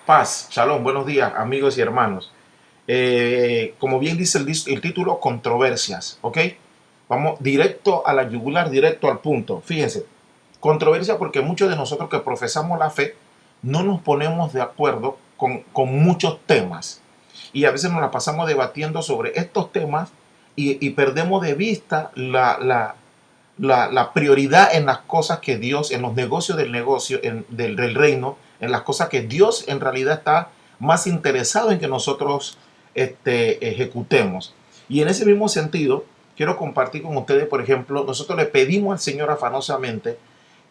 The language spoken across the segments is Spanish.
Paz, shalom, buenos días amigos y hermanos. Como bien dice el título, controversias, ¿ok? Vamos directo a la yugular, directo al punto. Fíjense, controversia porque muchos de nosotros que profesamos la fe no nos ponemos de acuerdo con muchos temas. Y a veces nos la pasamos debatiendo sobre estos temas y perdemos de vista la prioridad en las cosas que Dios, en los negocios del negocio, del reino, en las cosas que Dios en realidad está más interesado en que nosotros ejecutemos. Y en ese mismo sentido, quiero compartir con ustedes, por ejemplo, nosotros le pedimos al Señor afanosamente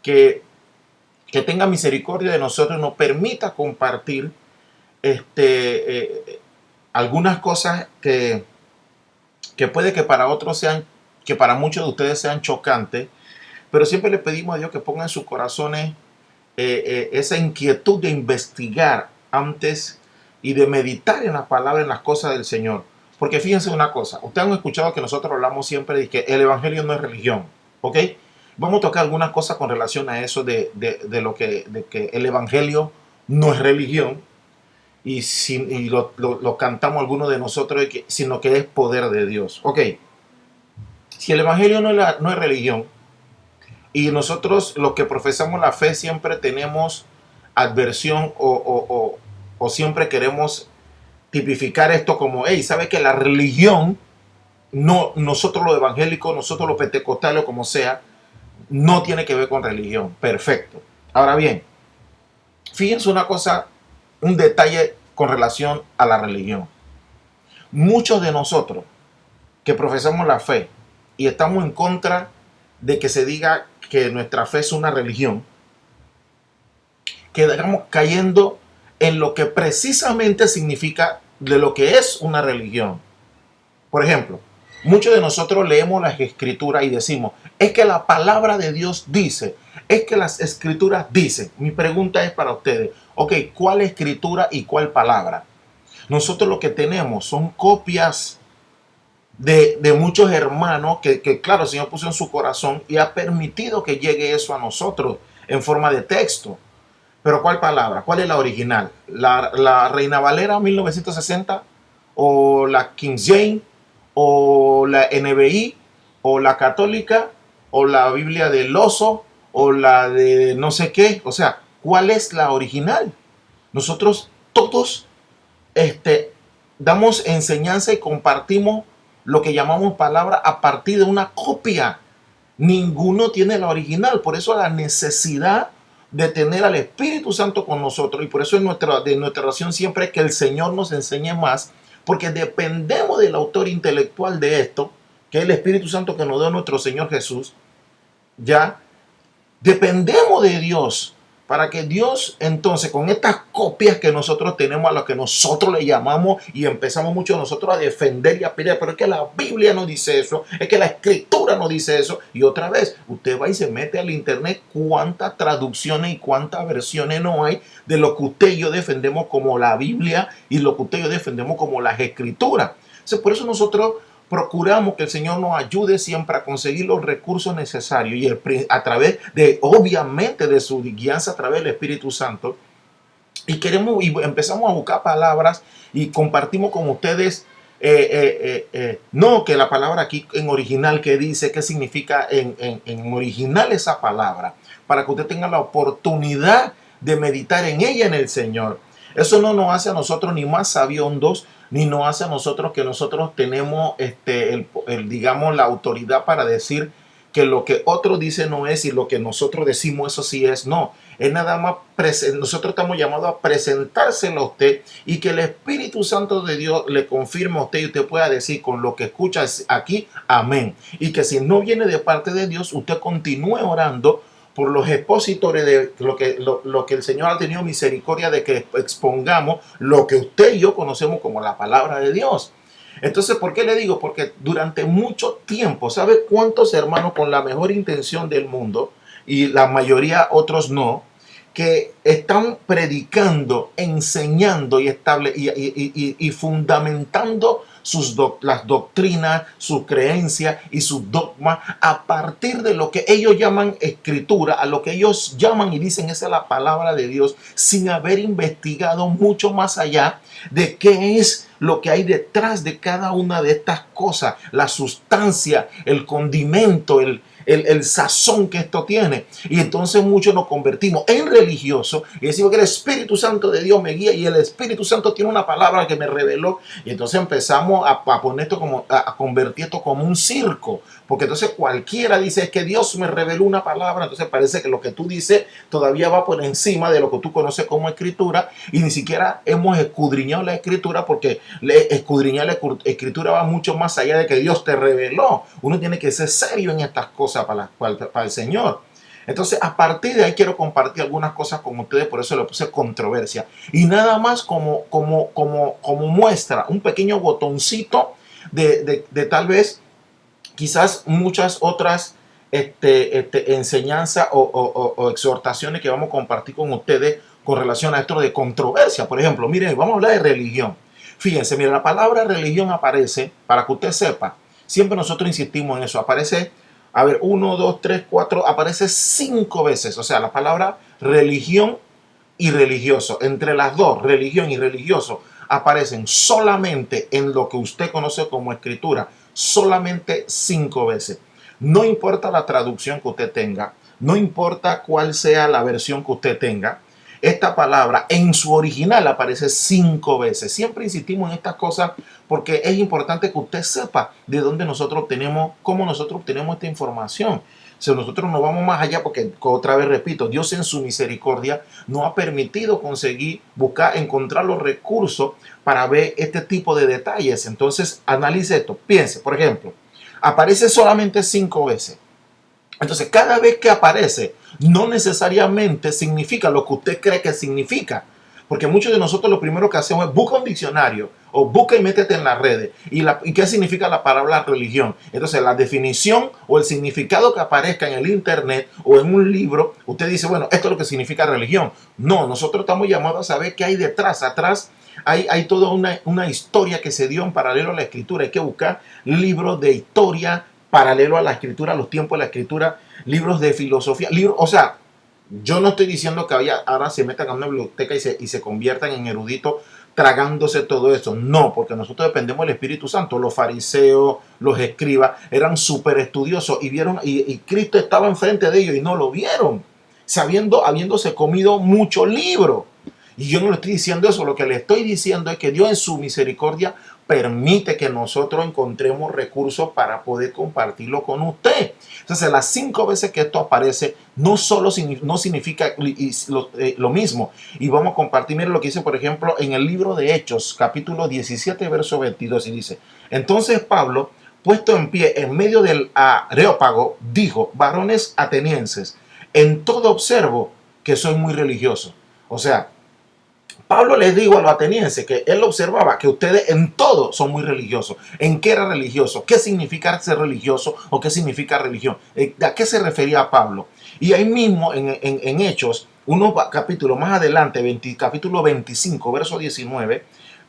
que, que tenga misericordia de nosotros y nos permita compartir algunas cosas que puede que para otros sean, que para muchos de ustedes sean chocantes, pero siempre le pedimos a Dios que ponga en sus corazones esa inquietud de investigar antes y de meditar en la palabra, en las cosas del Señor. Porque fíjense una cosa, ustedes han escuchado que nosotros hablamos siempre de que el Evangelio no es religión, ¿ok? Vamos a tocar algunas cosas con relación a eso de que el Evangelio no es religión y lo cantamos algunos de nosotros, sino que es poder de Dios. Ok, si el Evangelio no es religión, y nosotros los que profesamos la fe siempre tenemos adversión o siempre queremos tipificar esto como, hey, ¿sabe que la religión, no, nosotros los evangélicos, nosotros los pentecostales, como sea, no tiene que ver con religión? Perfecto. Ahora bien, fíjense una cosa, un detalle con relación a la religión. Muchos de nosotros que profesamos la fe y estamos en contra de que se diga que nuestra fe es una religión, quedamos cayendo en lo que precisamente significa de lo que es una religión. Por ejemplo, muchos de nosotros leemos las escrituras y decimos, es que la palabra de Dios dice, es que las escrituras dicen. Mi pregunta es para ustedes, ok, ¿cuál escritura y cuál palabra? Nosotros lo que tenemos son copias de muchos hermanos que, claro, el Señor puso en su corazón y ha permitido que llegue eso a nosotros en forma de texto. Pero ¿cuál palabra? ¿Cuál es la original? ¿La Reina Valera 1960? ¿O la King James? ¿O la NBI? ¿O la católica? ¿O la Biblia del oso? ¿O la de no sé qué? O sea, ¿cuál es la original? Nosotros todos damos enseñanza y compartimos lo que llamamos palabra a partir de una copia. Ninguno tiene la original. Por eso la necesidad de tener al Espíritu Santo con nosotros, y por eso de nuestra oración siempre es que el Señor nos enseñe más, porque dependemos del autor intelectual de esto, que es el Espíritu Santo que nos dio nuestro Señor Jesús. Ya dependemos de Dios para que Dios, entonces, con estas copias que nosotros tenemos, a lo que nosotros le llamamos, y empezamos mucho nosotros a defender y a pelear, pero es que la Biblia no dice eso, es que la Escritura no dice eso. Y otra vez, usted va y se mete al internet, cuántas traducciones y cuántas versiones no hay de lo que usted y yo defendemos como la Biblia y lo que usted y yo defendemos como las Escrituras. Entonces, por eso nosotros procuramos que el Señor nos ayude siempre a conseguir los recursos necesarios y a través de, obviamente, de su guianza a través del Espíritu Santo. Y queremos y empezamos a buscar palabras y compartimos con ustedes, no que la palabra aquí en original que dice, qué significa en original esa palabra, para que usted tenga la oportunidad de meditar en ella, en el Señor. Eso no nos hace a nosotros ni más sabiondos, ni nos hace a nosotros que nosotros tenemos digamos, la autoridad para decir que lo que otro dice no es y lo que nosotros decimos eso sí es. No, es nada más, nosotros estamos llamados a presentárselo a usted y que el Espíritu Santo de Dios le confirme a usted y usted pueda decir con lo que escucha aquí, amén. Y que si no viene de parte de Dios, usted continúe orando por los expositores de lo que el Señor ha tenido misericordia de que expongamos lo que usted y yo conocemos como la palabra de Dios. Entonces, ¿por qué le digo? Porque durante mucho tiempo, ¿sabe cuántos hermanos con la mejor intención del mundo, y la mayoría otros no, que están predicando, enseñando y fundamentando las doctrinas, sus creencias y sus dogmas a partir de lo que ellos llaman escritura, a lo que ellos llaman y dicen esa es la palabra de Dios, sin haber investigado mucho más allá de qué es lo que hay detrás de cada una de estas cosas, la sustancia, el condimento, el sazón que esto tiene. Y entonces muchos nos convertimos en religiosos y decimos que el Espíritu Santo de Dios me guía y el Espíritu Santo tiene una palabra que me reveló. Y entonces empezamos a poner esto como, a convertir esto como un circo. Porque entonces cualquiera dice es que Dios me reveló una palabra. Entonces parece que lo que tú dices todavía va por encima de lo que tú conoces como escritura. Y ni siquiera hemos escudriñado la escritura, porque escudriñar la escritura va mucho más allá de que Dios te reveló. Uno tiene que ser serio en estas cosas para el Señor. Entonces, a partir de ahí quiero compartir algunas cosas con ustedes, por eso le puse controversia. Y nada más como muestra, un pequeño botoncito de tal vez, quizás muchas otras enseñanzas o exhortaciones que vamos a compartir con ustedes con relación a esto de controversia. Por ejemplo, miren, vamos a hablar de religión. Fíjense, mira, la palabra religión aparece, para que usted sepa, siempre nosotros insistimos en eso, aparece, a ver, 1, 2, 3, 4, aparece 5 veces. O sea, la palabra religión y religioso, entre las dos, religión y religioso, aparecen solamente en lo que usted conoce como escritura, solamente 5 veces. No importa la traducción que usted tenga, no importa cuál sea la versión que usted tenga, esta palabra en su original aparece 5 veces. Siempre insistimos en estas cosas porque es importante que usted sepa de dónde nosotros obtenemos, cómo nosotros obtenemos esta información. Si nosotros no vamos más allá, porque otra vez repito, Dios en su misericordia nos ha permitido conseguir, buscar, encontrar los recursos para ver este tipo de detalles. Entonces, analice esto. Piense, por ejemplo, aparece solamente 5 veces. Entonces, cada vez que aparece, no necesariamente significa lo que usted cree que significa. Porque muchos de nosotros lo primero que hacemos es busca un diccionario o busca y métete en las redes. ¿Y qué significa la palabra religión? Entonces, la definición o el significado que aparezca en el internet o en un libro, usted dice, bueno, esto es lo que significa religión. No, nosotros estamos llamados a saber qué hay detrás. Atrás hay toda una historia que se dio en paralelo a la escritura. Hay que buscar libros de historia paralelo a la escritura, a los tiempos de la escritura, libros de filosofía, o sea, yo no estoy diciendo que ahora se metan a una biblioteca y se conviertan en eruditos tragándose todo eso. No, porque nosotros dependemos del Espíritu Santo. Los fariseos, los escribas, eran súper estudiosos y vieron, y Cristo estaba enfrente de ellos y no lo vieron, habiéndose comido mucho libro. Y yo no le estoy diciendo eso, lo que le estoy diciendo es que Dios en su misericordia permite que nosotros encontremos recursos para poder compartirlo con usted. Entonces, las 5 veces que esto aparece, no solo no significa lo mismo. Y vamos a compartir, miren lo que dice, por ejemplo, en el libro de Hechos, capítulo 17, verso 22, y dice, entonces Pablo, puesto en pie en medio del Areópago, dijo, varones atenienses, en todo observo que soy muy religioso. O sea, Pablo les dijo a los atenienses que él observaba que ustedes en todo son muy religiosos. ¿En qué era religioso? ¿Qué significa ser religioso o qué significa religión? ¿A qué se refería Pablo? Y ahí mismo en Hechos, unos capítulos más adelante, capítulo 25, verso 19,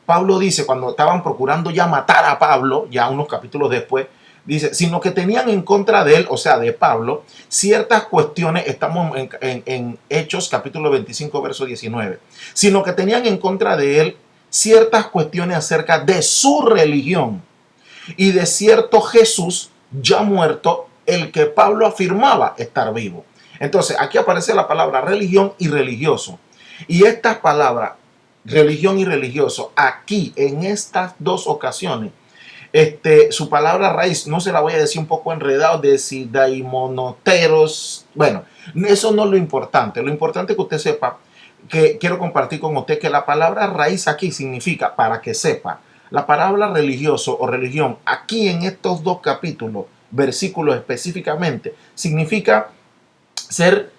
Pablo dice, cuando estaban procurando ya matar a Pablo, ya unos capítulos después, dice, sino que tenían en contra de él, o sea, de Pablo, ciertas cuestiones, estamos en Hechos capítulo 25, verso 19, sino que tenían en contra de él ciertas cuestiones acerca de su religión y de cierto Jesús ya muerto, el que Pablo afirmaba estar vivo. Entonces, aquí aparece la palabra religión y religioso. Y estas palabras, religión y religioso, aquí en estas dos ocasiones, su palabra raíz, no se la voy a decir un poco enredado, de sidaimonoteros. Bueno, eso no es lo importante. Lo importante es que usted sepa, que quiero compartir con usted, que la palabra raíz aquí significa, para que sepa, la palabra religioso o religión, aquí en estos dos capítulos, versículos específicamente, significa ser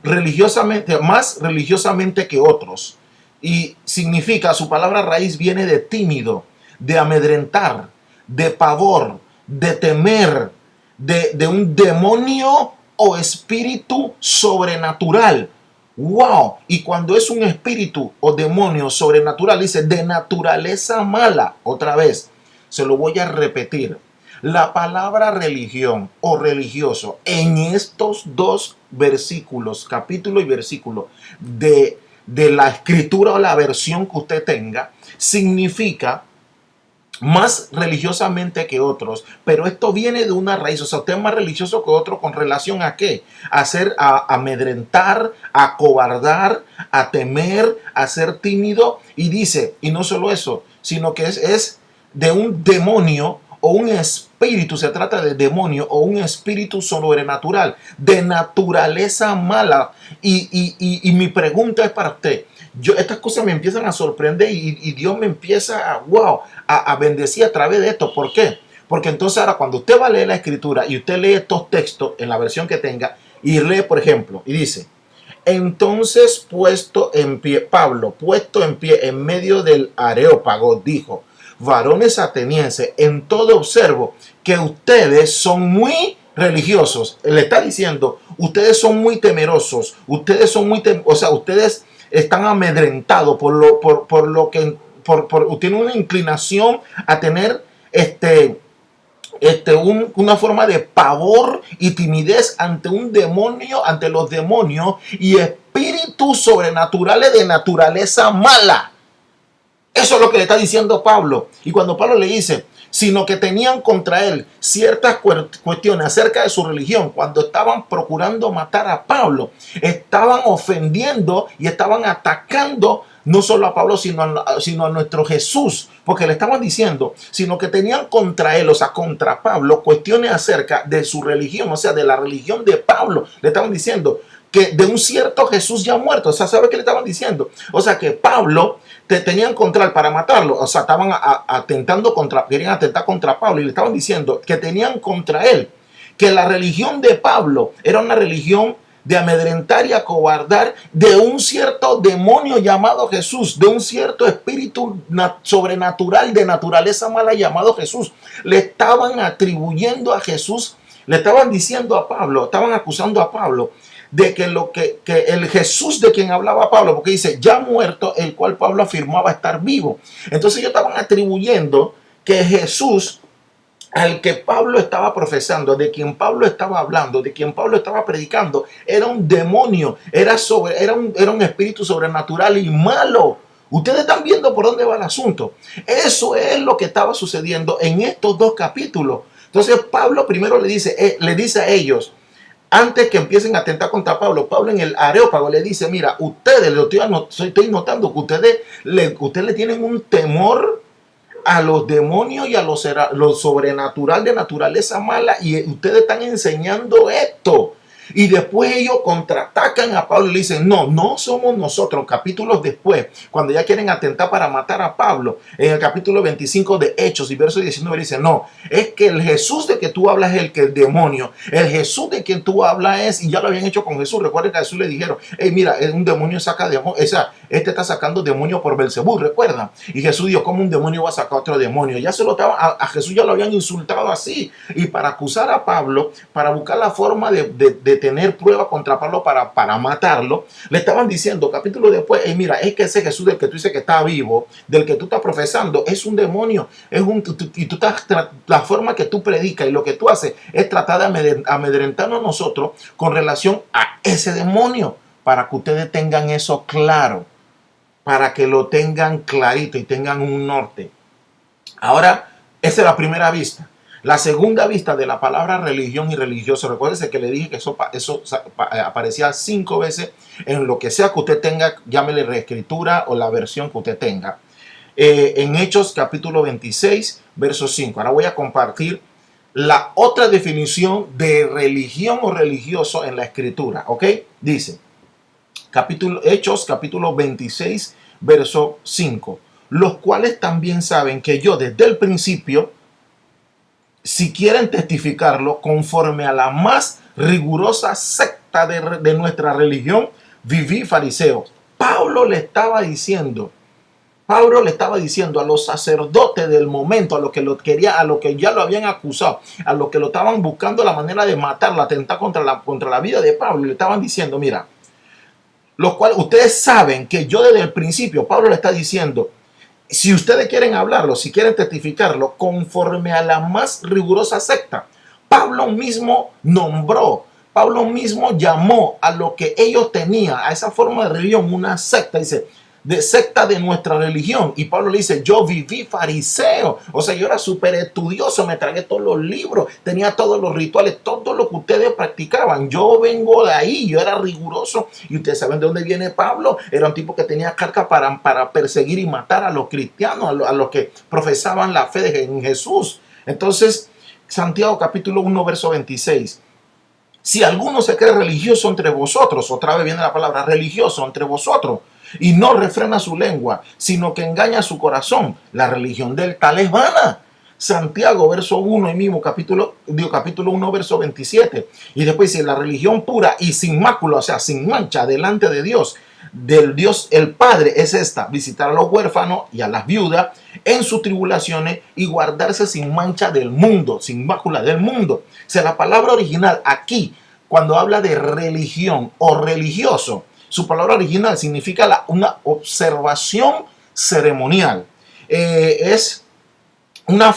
religiosamente, más religiosamente que otros. Y significa, su palabra raíz viene de tímido, de amedrentar, de pavor, de temer, de un demonio o espíritu sobrenatural. ¡Wow! Y cuando es un espíritu o demonio sobrenatural, dice de naturaleza mala, otra vez, Se lo voy a repetir. La palabra religión o religioso en estos dos versículos, capítulo y versículo de la escritura o la versión que usted tenga, significa más religiosamente que otros, pero esto viene de una raíz. O sea, usted es más religioso que otro con relación a qué, a amedrentar, a acobardar, a temer, a ser tímido. Y dice, y no solo eso, sino que es de un demonio o un espíritu. Se trata de demonio o un espíritu sobrenatural de naturaleza mala. Y mi pregunta es para usted. Estas cosas me empiezan a sorprender y Dios me empieza a bendecir a través de esto. ¿Por qué? Porque entonces ahora cuando usted va a leer la escritura y usted lee estos textos en la versión que tenga y lee, por ejemplo, y dice: entonces Pablo, puesto en pie en medio del Areópago, dijo: varones atenienses, en todo observo que ustedes son muy religiosos. Le está diciendo, ustedes son muy temerosos, ustedes son ustedes están amedrentados por lo que tienen una inclinación a tener una forma de pavor y timidez ante un demonio, ante los demonios y espíritus sobrenaturales de naturaleza mala. Eso es lo que le está diciendo Pablo. Y cuando Pablo le dice, sino que tenían contra él ciertas cuestiones acerca de su religión, cuando estaban procurando matar a Pablo, estaban ofendiendo y estaban atacando no solo a Pablo, sino a nuestro Jesús, porque le estaban diciendo, sino que tenían contra él, o sea, contra Pablo, cuestiones acerca de su religión, o sea, de la religión de Pablo. Le estaban diciendo que de un cierto Jesús ya muerto. O sea, ¿sabe qué le estaban diciendo? O sea, que Pablo tenían contra él para matarlo. O sea, estaban querían atentar contra Pablo y le estaban diciendo que tenían contra él que la religión de Pablo era una religión de amedrentar y acobardar de un cierto demonio llamado Jesús, de un cierto espíritu sobrenatural de naturaleza mala llamado Jesús. Le estaban atribuyendo a Jesús, le estaban diciendo a Pablo, estaban acusando a Pablo de que el Jesús de quien hablaba Pablo, porque dice ya muerto, el cual Pablo afirmaba estar vivo. Entonces ellos estaban atribuyendo que Jesús al que Pablo estaba profesando, de quien Pablo estaba hablando, de quien Pablo estaba predicando, era un demonio, era un espíritu sobrenatural y malo. Ustedes están viendo por dónde va el asunto. Eso es lo que estaba sucediendo en estos dos capítulos. Entonces Pablo primero le dice a ellos, antes que empiecen a atentar contra Pablo, Pablo en el Areópago le dice, mira, ustedes, estoy notando que ustedes le tienen un temor a los demonios y a lo sobrenatural de naturaleza mala, y ustedes están enseñando esto. Y después ellos contraatacan a Pablo y le dicen, no somos nosotros. Capítulos después, cuando ya quieren atentar para matar a Pablo, en el capítulo 25 de Hechos y verso 19 dice, no, es que el Jesús de que tú hablas es el demonio. El Jesús de quien tú hablas es, y ya lo habían hecho con Jesús. Recuerden que a Jesús le dijeron, hey, mira, un demonio saca demonio, este está sacando demonio por Belcebú, recuerdan. Y Jesús dijo, ¿cómo un demonio va a sacar otro demonio? Ya se lo estaban, a Jesús ya lo habían insultado así. Y para acusar a Pablo, para buscar la forma de tener prueba contra Pablo para matarlo, le estaban diciendo, capítulo después, mira, es que ese Jesús del que tú dices que está vivo, del que tú estás profesando, es un demonio, y tú estás, la forma que tú predicas y lo que tú haces es tratar de amedrentarnos a nosotros con relación a ese demonio, para que ustedes tengan eso claro, para que lo tengan clarito y tengan un norte. Ahora, esa es la primera vista. La segunda vista de la palabra religión y religioso, recuérdese que le dije que eso aparecía 5 veces en lo que sea que usted tenga, llámele reescritura o la versión que usted tenga. En Hechos capítulo 26, verso 5. Ahora voy a compartir la otra definición de religión o religioso en la escritura, ¿ok? Dice, Hechos capítulo 26, verso 5. Los cuales también saben que yo desde el principio, si quieren testificarlo, conforme a la más rigurosa secta de nuestra religión, viví fariseo. Pablo le estaba diciendo a los sacerdotes del momento, a los que ya lo habían acusado, a los que lo estaban buscando la manera de matarlo, atentar contra la vida de Pablo, le estaban diciendo, mira, los cuales ustedes saben que yo desde el principio, Pablo le está diciendo, si ustedes quieren hablarlo, si quieren testificarlo, conforme a la más rigurosa secta. Pablo mismo nombró, Pablo mismo llamó a lo que ellos tenían, a esa forma de religión, una secta. Dice, de secta de nuestra religión. Y Pablo le dice, yo viví fariseo. O sea, yo era súper estudioso, me tragué todos los libros, tenía todos los rituales, todo lo que ustedes practicaban. Yo vengo de ahí, yo era riguroso. Y ustedes saben de dónde viene Pablo. Era un tipo que tenía carga para perseguir y matar a los cristianos, a los que profesaban la fe en Jesús. Entonces, Santiago capítulo 1, verso 26. Si alguno se cree religioso entre vosotros, otra vez viene la palabra religioso entre vosotros, y no refrena su lengua, sino que engaña su corazón, la religión del tal es vana. Santiago, verso 1, y mismo capítulo 1, verso 27. Y después dice, la religión pura y sin mácula, o sea, sin mancha, delante de Dios, del Dios el Padre, es esta: visitar a los huérfanos y a las viudas en sus tribulaciones y guardarse sin mancha del mundo, sin mácula del mundo. O sea, la palabra original aquí, cuando habla de religión o religioso, su palabra original significa una observación ceremonial. Es una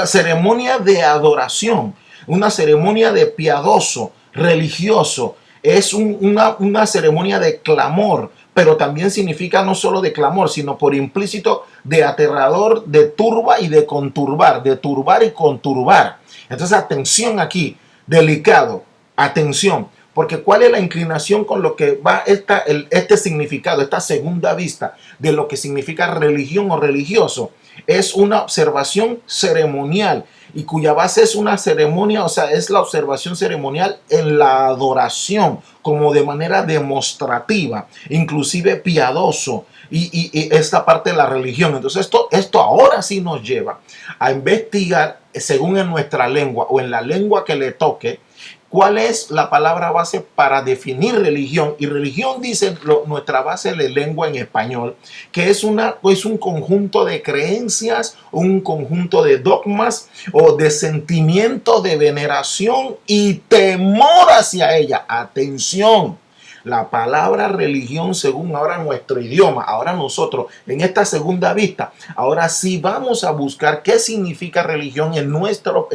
ceremonia de adoración, una ceremonia de piadoso, religioso. Es una ceremonia de clamor, pero también significa no solo de clamor, sino por implícito de aterrador, de turba y de conturbar, de turbar y conturbar. Entonces, atención aquí, delicado, atención, porque ¿cuál es la inclinación con lo que va este significado, esta segunda vista de lo que significa religión o religioso? Es una observación ceremonial y cuya base es una ceremonia, o sea, es la observación ceremonial en la adoración, como de manera demostrativa, inclusive piadoso, y esta parte de la religión. Entonces esto ahora sí nos lleva a investigar, según en nuestra lengua o en la lengua que le toque, ¿cuál es la palabra base para definir religión? Y religión dice nuestra base de lengua en español, que es un conjunto de creencias, un conjunto de dogmas o de sentimiento de veneración y temor hacia ella. Atención. La palabra religión, según ahora nuestro idioma, ahora nosotros en esta segunda vista, ahora sí vamos a buscar qué significa religión en nuestro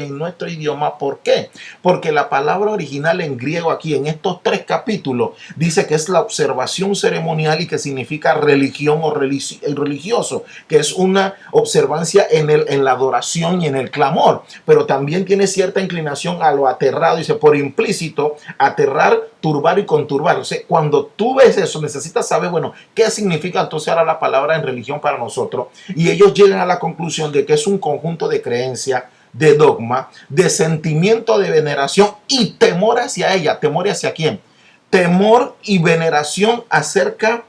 idioma. ¿Por qué? Porque la palabra original en griego aquí en estos 3 capítulos dice que es la observación ceremonial y que significa religión o religioso, que es una observancia en la adoración y en el clamor, pero también tiene cierta inclinación a lo aterrado, dice por implícito, aterrar, turbar y conturbar. O sea, cuando tú ves eso, necesitas saber, bueno, qué significa entonces ahora la palabra en religión para nosotros. Y ellos llegan a la conclusión de que es un conjunto de creencias, de dogma, de sentimiento de veneración y temor hacia ella. ¿Temor hacia quién? Temor y veneración acerca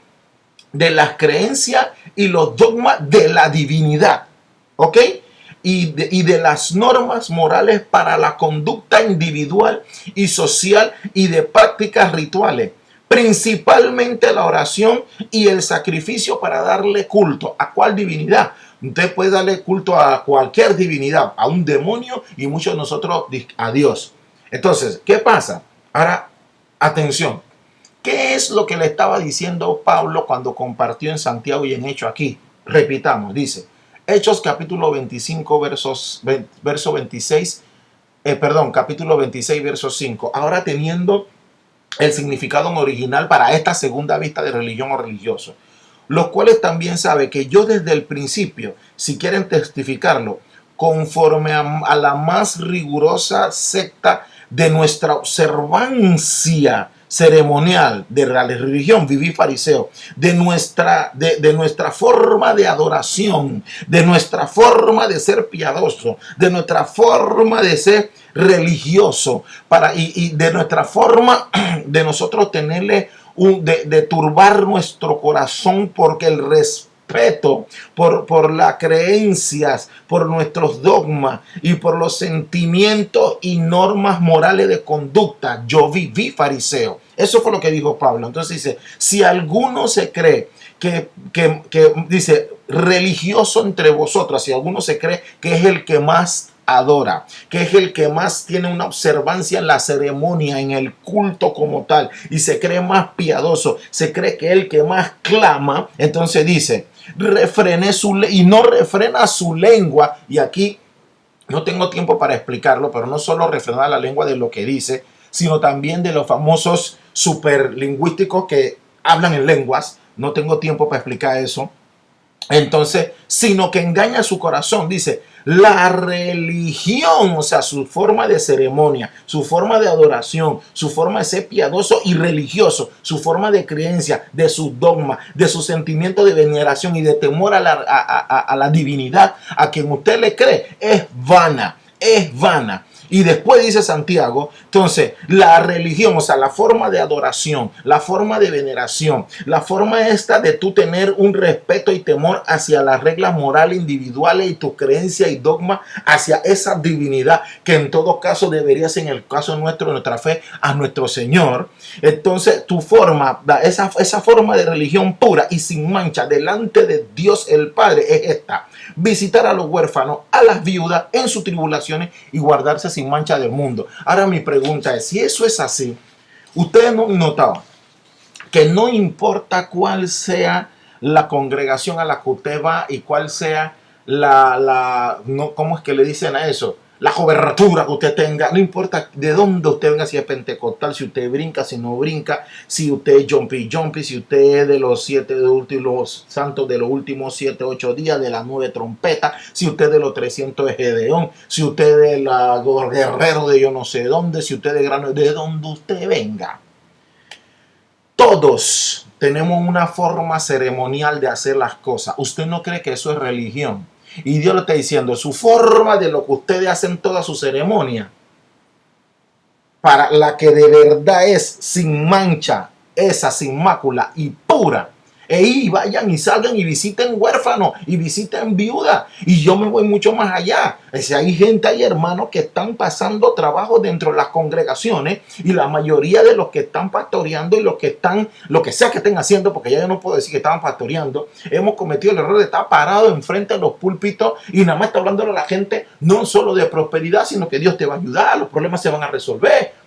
de las creencias y los dogmas de la divinidad. ¿Ok? Y de las normas morales para la conducta individual y social y de prácticas rituales, principalmente la oración y el sacrificio para darle culto. ¿A cuál divinidad? Usted puede darle culto a cualquier divinidad, a un demonio y muchos de nosotros a Dios. Entonces, ¿qué pasa? Ahora, atención. ¿Qué es lo que le estaba diciendo Pablo cuando compartió en Santiago y en Hechos aquí? Repitamos, dice Hechos capítulo 25, verso 26, capítulo 26, verso 5. Ahora teniendo el significado original para esta segunda vista de religión o religioso, los cuales también sabe que yo desde el principio, si quieren testificarlo, conforme a la más rigurosa secta de nuestra observancia ceremonial de la religión, viví fariseo, de nuestra forma de adoración, de nuestra forma de ser piadoso, de nuestra forma de ser religioso, y de nuestra forma de nosotros tenerle de turbar nuestro corazón, porque el respeto por las creencias, por nuestros dogmas y por los sentimientos y normas morales de conducta, yo viví fariseo. Eso fue lo que dijo Pablo. Entonces dice, si alguno se cree que dice religioso entre vosotros, si alguno se cree que es el que más adora, que es el que más tiene una observancia en la ceremonia, en el culto como tal, y se cree más piadoso, se cree que es el que más clama. Entonces dice, refrene y no refrena su lengua. Y aquí no tengo tiempo para explicarlo, pero no solo refrenar la lengua de lo que dice, sino también de los famosos superlingüísticos que hablan en lenguas. No tengo tiempo para explicar eso. Entonces, sino que engaña su corazón. Dice, la religión, o sea, su forma de ceremonia, su forma de adoración, su forma de ser piadoso y religioso, su forma de creencia, de su dogma, de su sentimiento de veneración y de temor a la divinidad a quien usted le cree, es vana, es vana. Y después dice Santiago, entonces, la religión, o sea, la forma de adoración, la forma de veneración, la forma esta de tú tener un respeto y temor hacia las reglas morales individuales y tu creencia y dogma hacia esa divinidad que en todo caso debería ser, en el caso nuestro, nuestra fe a nuestro Señor. Entonces, tu forma, esa forma de religión pura y sin mancha delante de Dios el Padre es esta: visitar a los huérfanos, a las viudas en sus tribulaciones y guardarse sin mancha del mundo. Ahora mi pregunta es, si eso es así, ustedes no notaban que no importa cuál sea la congregación a la que usted va y cuál sea no, ¿cómo es que le dicen a eso? La cobertura que usted tenga, no importa de dónde usted venga, si es pentecostal, si usted brinca, si no brinca, si usted es jumpy, si usted es de los 7 últimos santos de los últimos 7, 8 días, de las 9 trompetas, si usted es de los 300 de Gedeón, si usted es de la guerrero de yo no sé dónde, si usted es de grano, de donde usted venga. Todos tenemos una forma ceremonial de hacer las cosas. ¿Usted no cree que eso es religión? Y Dios le está diciendo, su forma de lo que ustedes hacen toda su ceremonia, para la que de verdad es sin mancha, esa sin mácula y pura, y vayan y salgan y visiten huérfanos y visiten viudas. Y yo me voy mucho más allá. Hay gente, hay hermanos que están pasando trabajo dentro de las congregaciones, y la mayoría de los que están pastoreando y los que están, lo que sea que estén haciendo, porque ya yo no puedo decir que estaban pastoreando, hemos cometido el error de estar parados enfrente de los púlpitos y nada más está hablando a la gente no solo de prosperidad, sino que Dios te va a ayudar, los problemas se van a resolver.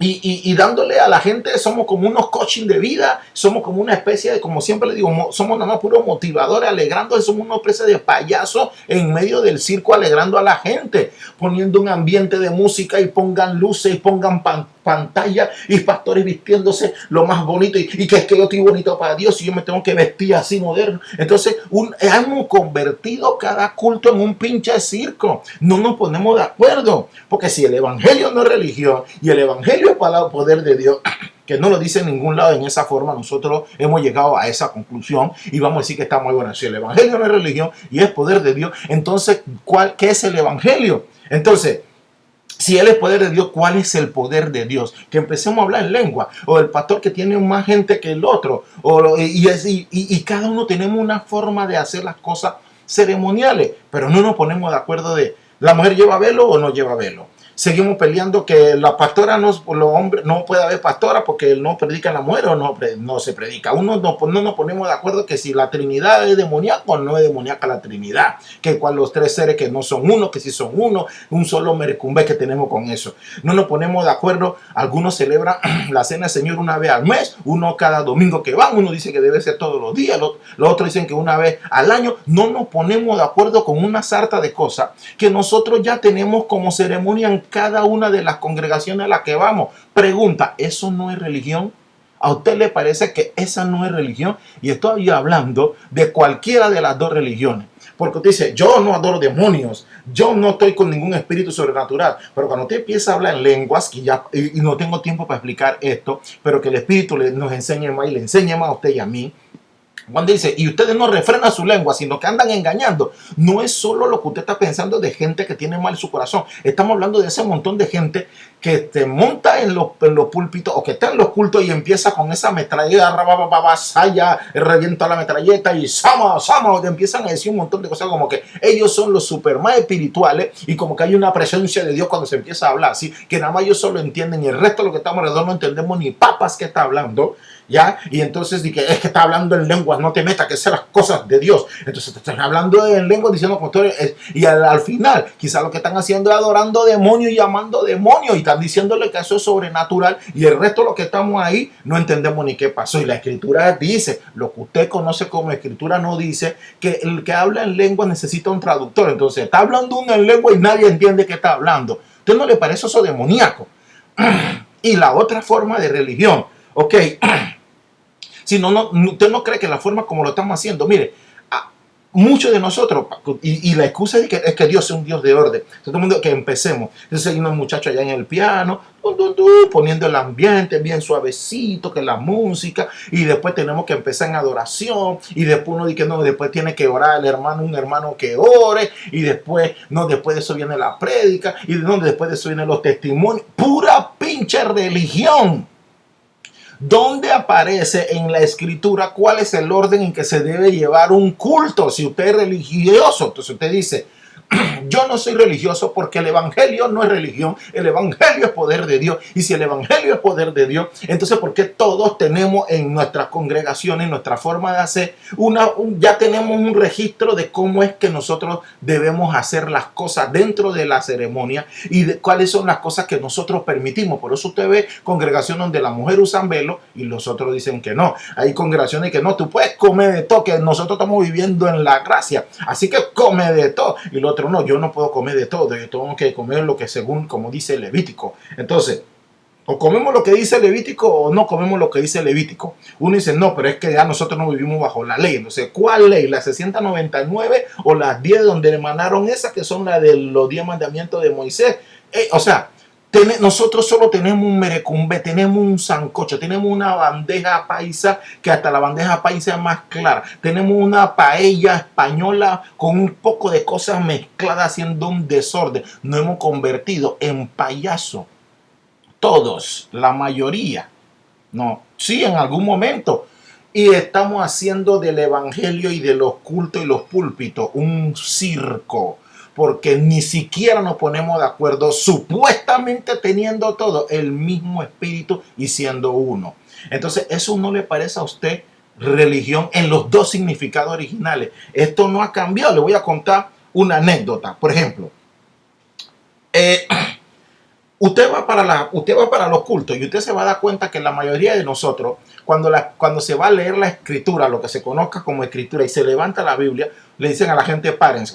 Y dándole a la gente, somos como unos coaching de vida, somos como una especie de, como siempre le digo, somos nada más puros motivadores, alegrando, somos una especie de payasos en medio del circo, alegrando a la gente, poniendo un ambiente de música y pongan luces y pongan pantalla y pastores vistiéndose lo más bonito y que es que yo estoy bonito para Dios y yo me tengo que vestir así moderno. Entonces hemos convertido cada culto en un pinche circo. No nos ponemos de acuerdo, porque si el evangelio no es religión y el evangelio es para el poder de Dios, que no lo dice en ningún lado en esa forma, nosotros hemos llegado a esa conclusión y vamos a decir que está muy bueno. Si el evangelio no es religión y es poder de Dios, entonces ¿qué es el evangelio? Entonces, si Él es poder de Dios, ¿cuál es el poder de Dios? Que empecemos a hablar en lengua. O el pastor que tiene más gente que el otro. Y cada uno tenemos una forma de hacer las cosas ceremoniales. Pero no nos ponemos de acuerdo de ¿la mujer lleva velo o no lleva velo? Seguimos peleando que la pastora los hombres no puede haber pastora porque no predica la mujer o no se predica. No nos ponemos de acuerdo que si la Trinidad es demoníaca o no es demoníaca la Trinidad, que cual los tres seres que no son uno, que si son uno, un solo merecumbe que tenemos con eso. No nos ponemos de acuerdo. Algunos celebran la cena del Señor una vez al mes, uno cada domingo que van, uno dice que debe ser todos los días, los otros dicen que una vez al año. No nos ponemos de acuerdo con una sarta de cosas que nosotros ya tenemos como ceremonia en cada una de las congregaciones a las que vamos. Pregunta, ¿eso no es religión? ¿A usted le parece que esa no es religión? Y estoy hablando de cualquiera de las dos religiones. Porque usted dice, yo no adoro demonios, yo no estoy con ningún espíritu sobrenatural. Pero cuando usted empieza a hablar en lenguas, y no tengo tiempo para explicar esto, pero que el espíritu nos enseñe más y le enseñe más a usted y a mí. Cuando dice, y ustedes no refrenan su lengua, sino que andan engañando, no es solo lo que usted está pensando de gente que tiene mal su corazón. Estamos hablando de ese montón de gente que te monta en los púlpitos o que está en los cultos y empieza con esa metralleta, revienta la metralleta y sama, empiezan a decir un montón de cosas como que ellos son los super más espirituales y como que hay una presencia de Dios cuando se empieza a hablar, así que nada más ellos solo entienden y el resto de lo que estamos alrededor no entendemos ni papas que está hablando. ¿ya? Y entonces di que es que está hablando en lenguas, no te metas, que son las cosas de Dios. Entonces te están hablando en lenguas diciendo y al final, quizás lo que están haciendo es adorando demonios y llamando demonios y están diciéndole que eso es sobrenatural y el resto de lo que estamos ahí no entendemos ni qué pasó. Y la escritura dice, lo que usted conoce como escritura no dice que el que habla en lengua necesita un traductor. Entonces está hablando uno en lengua y nadie entiende qué está hablando. ¿A usted no le parece eso demoníaco? Y la otra forma de religión, ok, si usted no cree que la forma como lo estamos haciendo, mire, muchos de nosotros, y la excusa es que Dios es un Dios de orden. Entonces, todo el mundo que empecemos. Entonces hay unos muchachos allá en el piano, poniendo el ambiente bien suavecito, que la música, y después tenemos que empezar en adoración, y después uno dice no, después tiene que orar el hermano, un hermano que ore, y después, no, después de eso viene la prédica, y después de eso vienen los testimonios. Pura pinche religión. ¿Dónde aparece en la escritura cuál es el orden en que se debe llevar un culto? Si usted es religioso, entonces usted dice, yo no soy religioso porque el evangelio no es religión, el evangelio es poder de Dios. Y si el evangelio es poder de Dios, entonces ¿por qué todos tenemos en nuestras congregaciones, en nuestra forma de hacer, ya tenemos un registro de cómo es que nosotros debemos hacer las cosas dentro de la ceremonia y de cuáles son las cosas que nosotros permitimos? Por eso usted ve congregaciones donde la mujer usa velo y los otros dicen que no. Hay congregaciones que no, tú puedes comer de todo, que nosotros estamos viviendo en la gracia, así que come de todo. Y lo otro no, yo no puedo comer de todo, yo tengo que comer lo que según como dice Levítico. Entonces, o comemos lo que dice Levítico o no comemos lo que dice Levítico. Uno dice, no, pero es que ya nosotros no vivimos bajo la ley. Entonces, ¿cuál ley? ¿Las 699 o las 10 donde emanaron esas que son las de los 10 mandamientos de Moisés? O sea, nosotros solo tenemos un merecumbe, tenemos un sancocho, tenemos una bandeja paisa que hasta la bandeja paisa es más clara. Tenemos una paella española con un poco de cosas mezcladas haciendo un desorden. Nos hemos convertido en payaso. Todos, la mayoría. No, sí, en algún momento. Y estamos haciendo del evangelio y de los cultos y los púlpitos un circo. Porque ni siquiera nos ponemos de acuerdo, supuestamente teniendo todo el mismo espíritu y siendo uno. Entonces, ¿eso no le parece a usted religión en los dos significados originales? Esto no ha cambiado. Le voy a contar una anécdota. Por ejemplo, usted va para los cultos y usted se va a dar cuenta que la mayoría de nosotros, cuando se va a leer la escritura, lo que se conozca como escritura, y se levanta la Biblia, le dicen a la gente párense.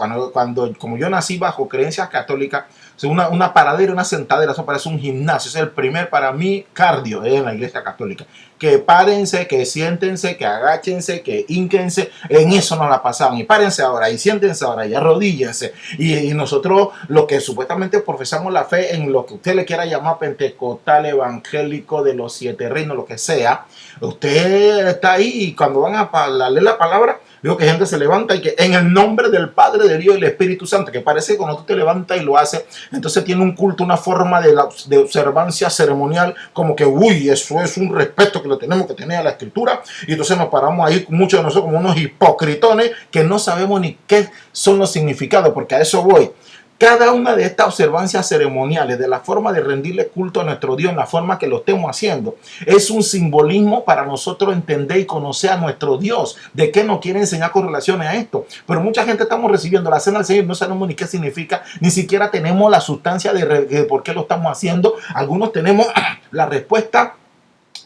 Como yo nací bajo creencias católicas, una paradera, una sentadera, eso parece un gimnasio. Es el primer para mí cardio en la iglesia católica. Que párense, que siéntense, que agáchense, que hínquense. En eso nos la pasaban. Y párense ahora, y siéntense ahora, y arrodíllense. Y nosotros, lo que supuestamente profesamos la fe en lo que usted le quiera llamar pentecostal, evangélico, de los 7 reinos, lo que sea, usted está ahí y cuando van a leer la palabra, veo que gente se levanta y que en el nombre del Padre, de Dios y del Espíritu Santo, que parece que cuando tú te levantas y lo haces, entonces tiene un culto, una forma de observancia ceremonial, como que, uy, eso es un respeto que le tenemos que tener a la escritura. Y entonces nos paramos ahí, muchos de nosotros, como unos hipocritones que no sabemos ni qué son los significados, porque a eso voy. Cada una de estas observancias ceremoniales, de la forma de rendirle culto a nuestro Dios, en la forma que lo estemos haciendo, es un simbolismo para nosotros entender y conocer a nuestro Dios. ¿De qué nos quiere enseñar con relaciones a esto? Pero mucha gente estamos recibiendo la cena del Señor, no sabemos ni qué significa, ni siquiera tenemos la sustancia de por qué lo estamos haciendo. Algunos tenemos la respuesta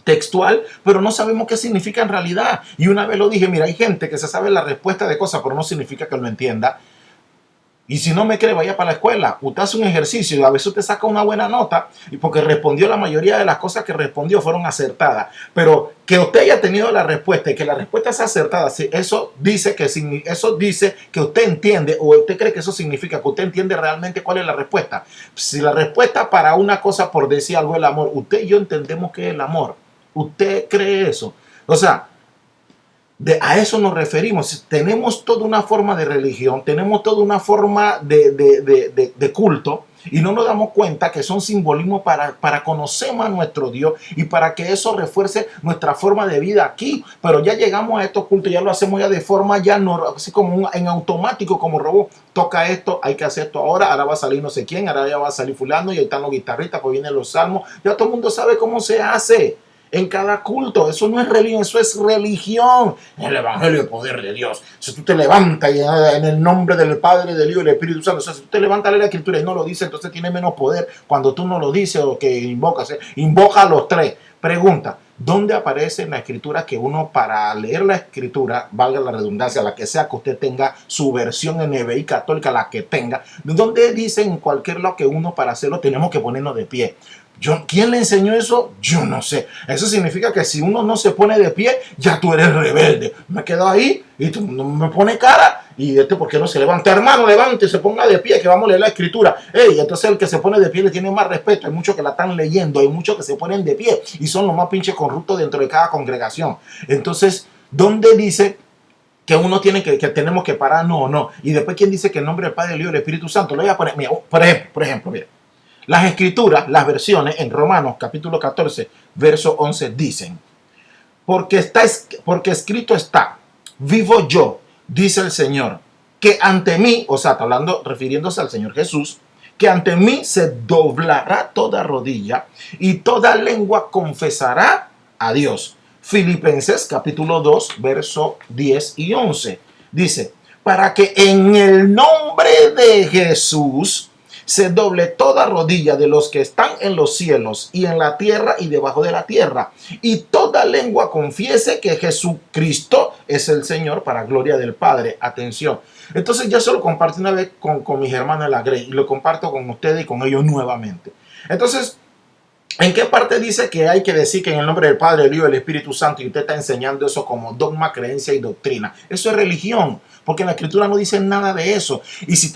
textual, pero no sabemos qué significa en realidad. Y una vez lo dije, mira, hay gente que se sabe la respuesta de cosas, pero no significa que lo entienda. Y si no me cree, vaya para la escuela. Usted hace un ejercicio y a veces usted saca una buena nota y porque respondió, la mayoría de las cosas que respondió fueron acertadas. Pero que usted haya tenido la respuesta y que la respuesta sea acertada, eso dice que usted entiende, o usted cree que eso significa que usted entiende realmente cuál es la respuesta. Si la respuesta para una cosa, por decir algo, es el amor, usted y yo entendemos que es el amor. ¿Usted cree eso? O sea, a eso nos referimos. Tenemos toda una forma de religión, tenemos toda una forma de culto y no nos damos cuenta que son simbolismos para conocer más a nuestro Dios y para que eso refuerce nuestra forma de vida aquí. Pero ya llegamos a estos cultos, ya lo hacemos ya de forma ya no, así como en automático, como robot. Toca esto, hay que hacer esto ahora va a salir no sé quién, ahora ya va a salir fulano y ahí están los guitarristas, pues vienen los salmos. Ya todo el mundo sabe cómo se hace. en cada culto. Eso no es religión, eso es religión. El evangelio, el poder de Dios. Si tú te levantas en el nombre del Padre, del Hijo y del Espíritu Santo, o sea, si tú te levantas a leer la escritura y no lo dices, entonces tiene menos poder cuando tú no lo dices o que invocas. Invoca a los tres. Pregunta, ¿dónde aparece en la escritura que uno para leer la escritura, valga la redundancia, la que sea que usted tenga, su versión NBI católica, la que tenga, ¿dónde dice en cualquier lado que uno para hacerlo tenemos que ponernos de pie? ¿Quién le enseñó eso? Yo no sé. Eso significa que si uno no se pone de pie, ya tú eres rebelde. Me quedo ahí y tú no me pone cara. Y ¿por qué no se levanta? Hermano, levante, se ponga de pie, que vamos a leer la escritura. Entonces el que se pone de pie le tiene más respeto. Hay muchos que la están leyendo, hay muchos que se ponen de pie y son los más pinches corruptos dentro de cada congregación. Entonces, ¿dónde dice que uno tiene que tenemos que parar? No. Y después, ¿quién dice que el nombre del Padre, del Hijo y del Espíritu Santo? Lo voy a poner, mira, por ejemplo, mira. Las escrituras, las versiones en Romanos capítulo 14, verso 11 dicen, porque escrito está, vivo yo, dice el Señor, que ante mí, o sea, está hablando, refiriéndose al Señor Jesús, que ante mí se doblará toda rodilla y toda lengua confesará a Dios. Filipenses capítulo 2, verso 10 y 11 dice, para que en el nombre de Jesús se doble toda rodilla de los que están en los cielos y en la tierra y debajo de la tierra, y toda lengua confiese que Jesucristo es el Señor, para gloria del Padre. Atención. Entonces ya se lo compartí una vez con mis hermanos de la Grey y lo comparto con ustedes y con ellos nuevamente. Entonces, ¿en qué parte dice que hay que decir que en el nombre del Padre, del Hijo y del Espíritu Santo, y usted está enseñando eso como dogma, creencia y doctrina? Eso es religión, porque en la Escritura no dice nada de eso. Y si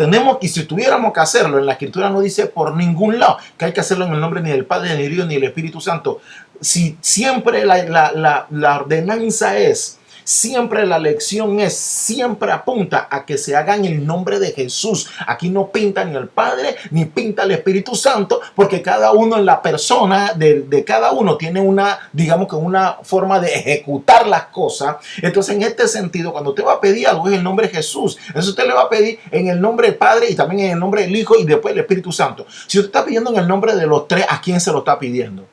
tuviéramos que hacerlo, en la Escritura no dice por ningún lado que hay que hacerlo en el nombre ni del Padre, ni del Hijo, ni del Espíritu Santo. Si siempre la ordenanza es, siempre la lección es, siempre apunta a que se haga en el nombre de Jesús. Aquí no pinta ni el Padre, ni pinta el Espíritu Santo, porque cada uno en la persona de cada uno tiene una, digamos que una forma de ejecutar las cosas. Entonces, en este sentido, cuando usted va a pedir algo en el nombre de Jesús, eso usted le va a pedir en el nombre del Padre y también en el nombre del Hijo y después del Espíritu Santo. Si usted está pidiendo en el nombre de los tres, ¿a quién se lo está pidiendo?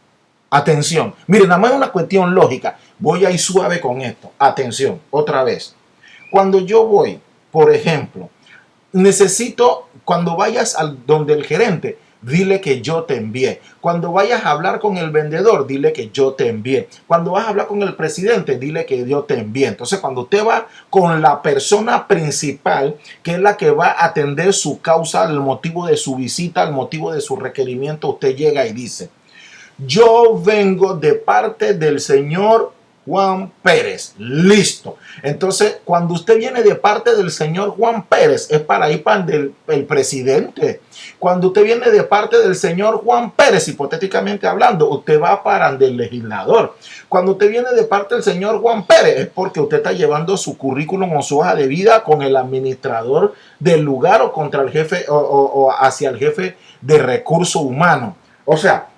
Atención, miren, nada más una cuestión lógica. Voy a ir suave con esto. Atención, otra vez. Cuando yo voy, por ejemplo, cuando vayas donde el gerente, dile que yo te envié. Cuando vayas a hablar con el vendedor, dile que yo te envié. Cuando vas a hablar con el presidente, dile que yo te envié. Entonces, cuando usted va con la persona principal, que es la que va a atender su causa, el motivo de su visita, el motivo de su requerimiento, usted llega y dice: yo vengo de parte del señor Juan Pérez. Listo. Entonces, cuando usted viene de parte del señor Juan Pérez, es para ir para el presidente. Cuando usted viene de parte del señor Juan Pérez, hipotéticamente hablando, usted va para el legislador. Cuando usted viene de parte del señor Juan Pérez, es porque usted está llevando su currículum o su hoja de vida con el administrador del lugar o contra el jefe o hacia el jefe de recursos humanos. O sea,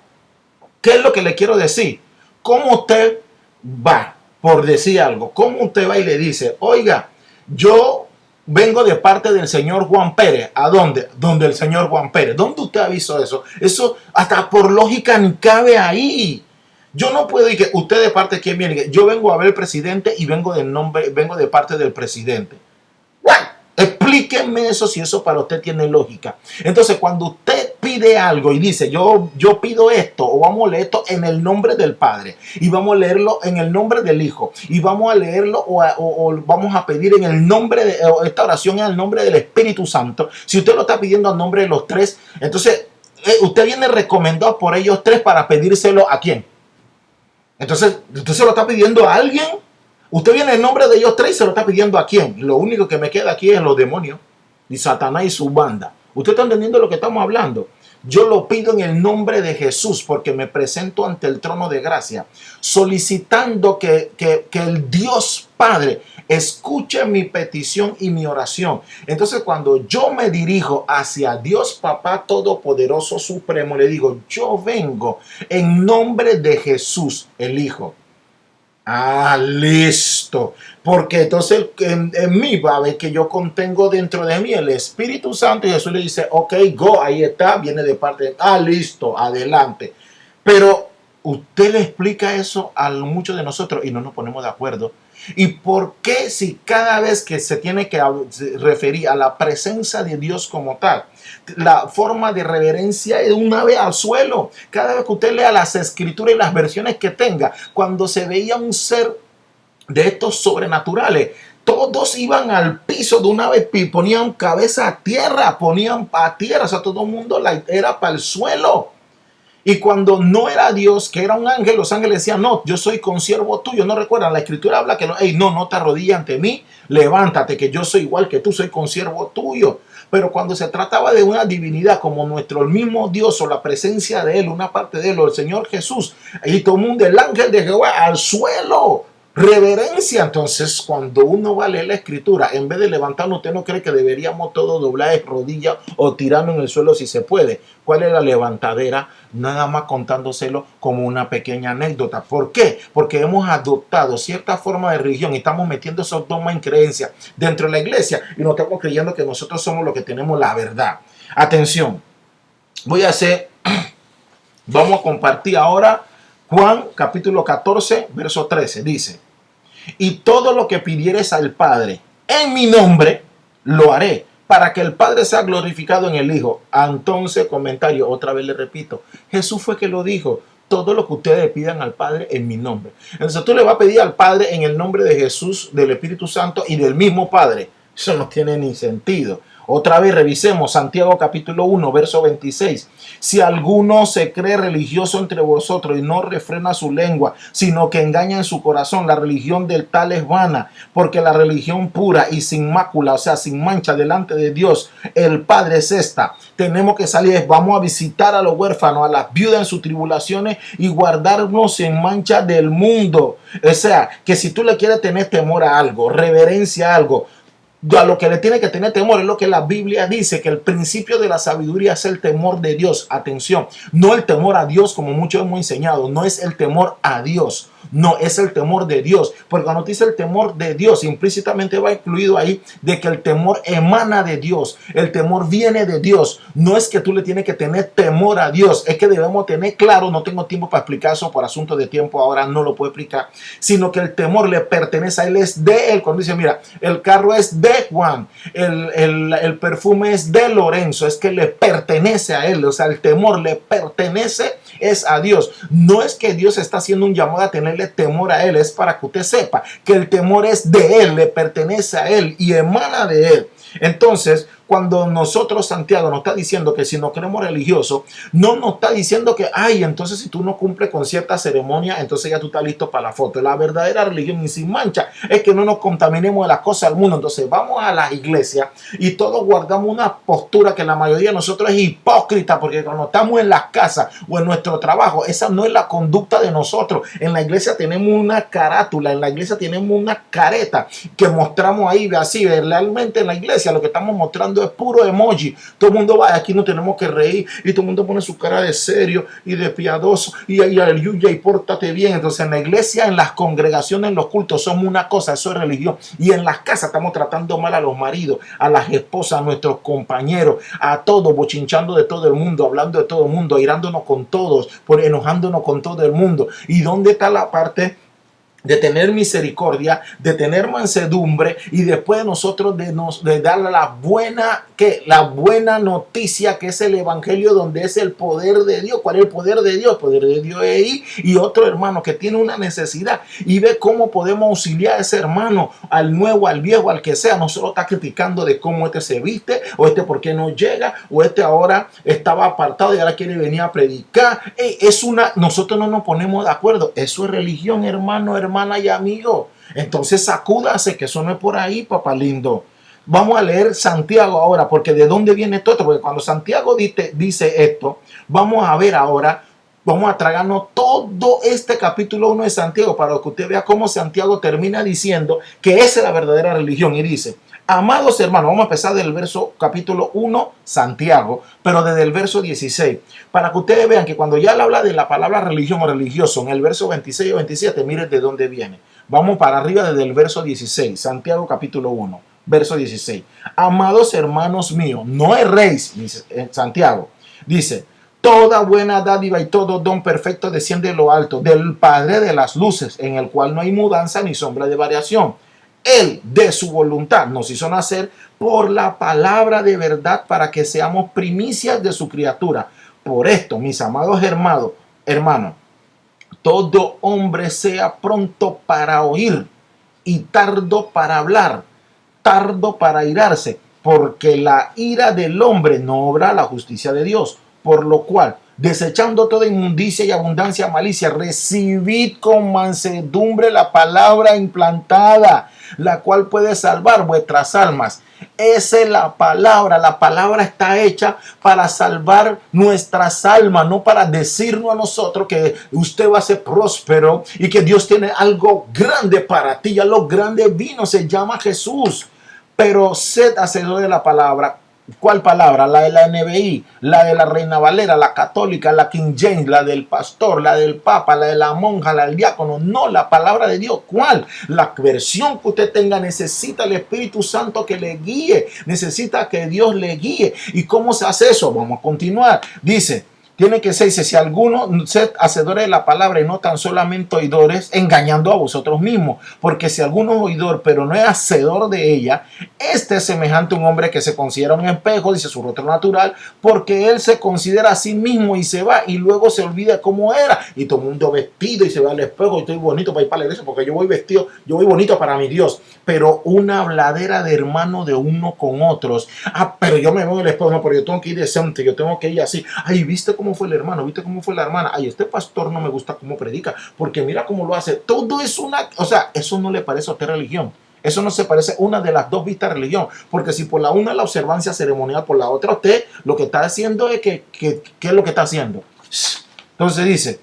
¿qué es lo que le quiero decir? ¿Cómo usted va, por decir algo, cómo usted va y le dice: oiga, yo vengo de parte del señor Juan Pérez? ¿A dónde? Donde el señor Juan Pérez. ¿Dónde usted avisó eso? Eso hasta por lógica ni cabe ahí. Yo no puedo ir que usted de parte de quién viene. Yo vengo a ver al presidente y vengo de parte del presidente. Bueno, explíquenme eso, si eso para usted tiene lógica. Entonces, cuando usted pide algo y dice: yo pido esto, o vamos a leer esto en el nombre del Padre, y vamos a leerlo en el nombre del Hijo, y vamos a leerlo o vamos a pedir en el nombre de esta oración en el nombre del Espíritu Santo. Si usted lo está pidiendo a nombre de los tres, entonces usted viene recomendado por ellos tres para pedírselo ¿a quién? Entonces, ¿usted se lo está pidiendo a alguien? Usted viene en nombre de ellos tres y se lo está pidiendo ¿a quién? Lo único que me queda aquí es los demonios y Satanás y su banda. ¿Usted está entendiendo lo que estamos hablando? Yo lo pido en el nombre de Jesús, porque me presento ante el trono de gracia, solicitando que el Dios Padre escuche mi petición y mi oración. Entonces, cuando yo me dirijo hacia Dios Papá Todopoderoso Supremo, le digo: yo vengo en nombre de Jesús, el Hijo. Ah, listo. Porque entonces en mí va a ver que yo contengo dentro de mí el Espíritu Santo, y Jesús le dice: ok, go, ahí está, viene de parte de... listo, adelante. Pero usted le explica eso a muchos de nosotros y no nos ponemos de acuerdo. ¿Y por qué si cada vez que se tiene que referir a la presencia de Dios como tal, la forma de reverencia es una vez al suelo? Cada vez que usted lea las escrituras y las versiones que tenga, cuando se veía un ser de estos sobrenaturales, todos iban al piso de una vez, ponían cabeza a tierra, o sea, todo el mundo era para el suelo. Y cuando no era Dios, que era un ángel, los ángeles decían, no, yo soy consiervo tuyo. No recuerdan, la escritura habla que no te arrodilles ante mí, levántate, que yo soy igual que tú, soy consiervo tuyo. Pero cuando se trataba de una divinidad como nuestro mismo Dios o la presencia de Él, una parte de Él, o el Señor Jesús, y todo el mundo, el ángel de Jehová, al suelo, reverencia. Entonces, cuando uno va a leer la escritura, en vez de levantarnos, ¿usted no cree que deberíamos todos doblar rodillas o tirarnos en el suelo si se puede? ¿Cuál es la levantadera? Nada más contándoselo como una pequeña anécdota. ¿Por qué? Porque hemos adoptado cierta forma de religión y estamos metiendo esos dogmas en creencia dentro de la iglesia y nos estamos creyendo que nosotros somos los que tenemos la verdad. Atención, vamos a compartir ahora Juan capítulo 14, verso 13. Dice: y todo lo que pidieres al Padre en mi nombre, lo haré, para que el Padre sea glorificado en el Hijo. Entonces, comentario, otra vez le repito, Jesús fue que lo dijo: todo lo que ustedes pidan al Padre en mi nombre. Entonces tú le vas a pedir al Padre en el nombre de Jesús, del Espíritu Santo y del mismo Padre. Eso no tiene ni sentido. Otra vez revisemos Santiago capítulo 1, verso 26. Si alguno se cree religioso entre vosotros y no refrena su lengua, sino que engaña en su corazón, la religión del tal es vana, porque la religión pura y sin mácula, o sea, sin mancha delante de Dios, el Padre es esta. Tenemos que salir, vamos a visitar a los huérfanos, a las viudas en sus tribulaciones y guardarnos en mancha del mundo. O sea, que si tú le quieres tener temor a algo, reverencia a algo, a lo que le tiene que tener temor es lo que la Biblia dice, que el principio de la sabiduría es el temor de Dios. Atención, no el temor a Dios como muchos hemos enseñado, no es el temor a Dios, no, es el temor de Dios. Porque cuando dice el temor de Dios, implícitamente va incluido ahí de que el temor emana de Dios, el temor viene de Dios. No es que tú le tienes que tener temor a Dios, es que debemos tener claro, no tengo tiempo para explicar eso por asunto de tiempo, ahora no lo puedo explicar, sino que el temor le pertenece a Él, es de Él. Cuando dice, mira, el carro es de Juan, el perfume es de Lorenzo, es que le pertenece a Él. O sea, el temor le pertenece es a Dios. No es que Dios está haciendo un llamado a tenerle temor a Él, es para que usted sepa que el temor es de Él, le pertenece a Él y emana de Él. Entonces, cuando nosotros, Santiago nos está diciendo que si nos creemos religiosos, no nos está diciendo que, entonces si tú no cumples con cierta ceremonia, entonces ya tú estás listo para la foto. La verdadera religión y sin mancha es que no nos contaminemos de las cosas del mundo. Entonces vamos a la iglesia y todos guardamos una postura que la mayoría de nosotros es hipócrita, porque cuando estamos en las casas o en nuestro trabajo, esa no es la conducta de nosotros. En la iglesia tenemos una carátula, en la iglesia tenemos una careta que mostramos ahí, así, realmente en la iglesia lo que estamos mostrando es puro emoji. Todo el mundo va, aquí no tenemos que reír y todo el mundo pone su cara de serio y de piadoso y aleluya y pórtate bien. Entonces en la iglesia, en las congregaciones, en los cultos somos una cosa, eso es religión. Y en las casas estamos tratando mal a los maridos, a las esposas, a nuestros compañeros, a todos, bochinchando de todo el mundo, hablando de todo el mundo, airándonos con todos, enojándonos con todo el mundo. ¿Y dónde está la parte de tener misericordia, de tener mansedumbre y después de nosotros de dar la buena noticia, que es el evangelio, donde es el poder de Dios? ¿Cuál es el poder de Dios? El poder de Dios es ahí. Y otro hermano que tiene una necesidad y ve cómo podemos auxiliar a ese hermano, al nuevo, al viejo, al que sea. No solo está criticando de cómo este se viste, o este por qué no llega, o este ahora estaba apartado y ahora quiere venir a predicar. Nosotros no nos ponemos de acuerdo. Eso es religión, hermana y amigo. Entonces sacúdase, que eso no es por ahí, papá lindo. Vamos a leer Santiago ahora, porque ¿de dónde viene todo esto? Porque cuando Santiago dice esto, vamos a ver ahora, vamos a tragarnos todo este capítulo 1 de Santiago para que usted vea cómo Santiago termina diciendo que esa es la verdadera religión. Y dice: amados hermanos, vamos a empezar del verso capítulo 1, Santiago, pero desde el verso 16, para que ustedes vean que cuando ya le habla de la palabra religión o religioso, en el verso 26 o 27, miren de dónde viene. Vamos para arriba desde el verso 16, Santiago capítulo 1, verso 16. Amados hermanos míos, no erréis, dice Santiago, dice: Toda buena dádiva y todo don perfecto desciende de lo alto, del Padre de las luces, en el cual no hay mudanza ni sombra de variación. Él, de su voluntad, nos hizo nacer por la palabra de verdad para que seamos primicias de su criatura. Por esto, mis amados hermanos, todo hombre sea pronto para oír y tardo para hablar, tardo para airarse, porque la ira del hombre no obra la justicia de Dios. Por lo cual, desechando toda inmundicia y abundancia malicia, recibid con mansedumbre la palabra implantada, la cual puede salvar vuestras almas. Esa es la palabra está hecha para salvar nuestras almas, no para decirnos a nosotros que usted va a ser próspero y que Dios tiene algo grande para ti. Ya lo grande vino, se llama Jesús. Pero sed hacedor de la palabra. ¿Cuál palabra? La de la NBI, la de la Reina Valera, la católica, la King James, la del pastor, la del papa, la de la monja, la del diácono. No, la palabra de Dios. ¿Cuál? La versión que usted tenga. Necesita el Espíritu Santo que le guíe. Necesita que Dios le guíe. ¿Y cómo se hace eso? Vamos a continuar. Dice, tiene que ser, si alguno sed hacedores de la palabra y no tan solamente oidores, engañando a vosotros mismos. Porque si alguno es oidor, pero no es hacedor de ella, este es semejante a un hombre que se considera un espejo, dice su rostro natural, porque él se considera a sí mismo y se va y luego se olvida cómo era. Y todo el mundo vestido y se va al espejo y estoy bonito para ir para la iglesia porque yo voy vestido, yo voy bonito para mi Dios. Pero una habladera de hermano de uno con otros. Ah, pero yo me veo en el espejo, no, pero yo tengo que ir decente, yo tengo que ir así. Ay, ¿viste cómo fue el hermano? ¿Viste cómo fue la hermana? Ay, este pastor no me gusta cómo predica, porque mira cómo lo hace. Todo es una, o sea, eso no le parece a usted religión. Eso no se parece a una de las dos vistas de religión, porque si por la una es la observancia ceremonial, por la otra usted lo que está haciendo es ¿qué es lo que está haciendo? Entonces dice,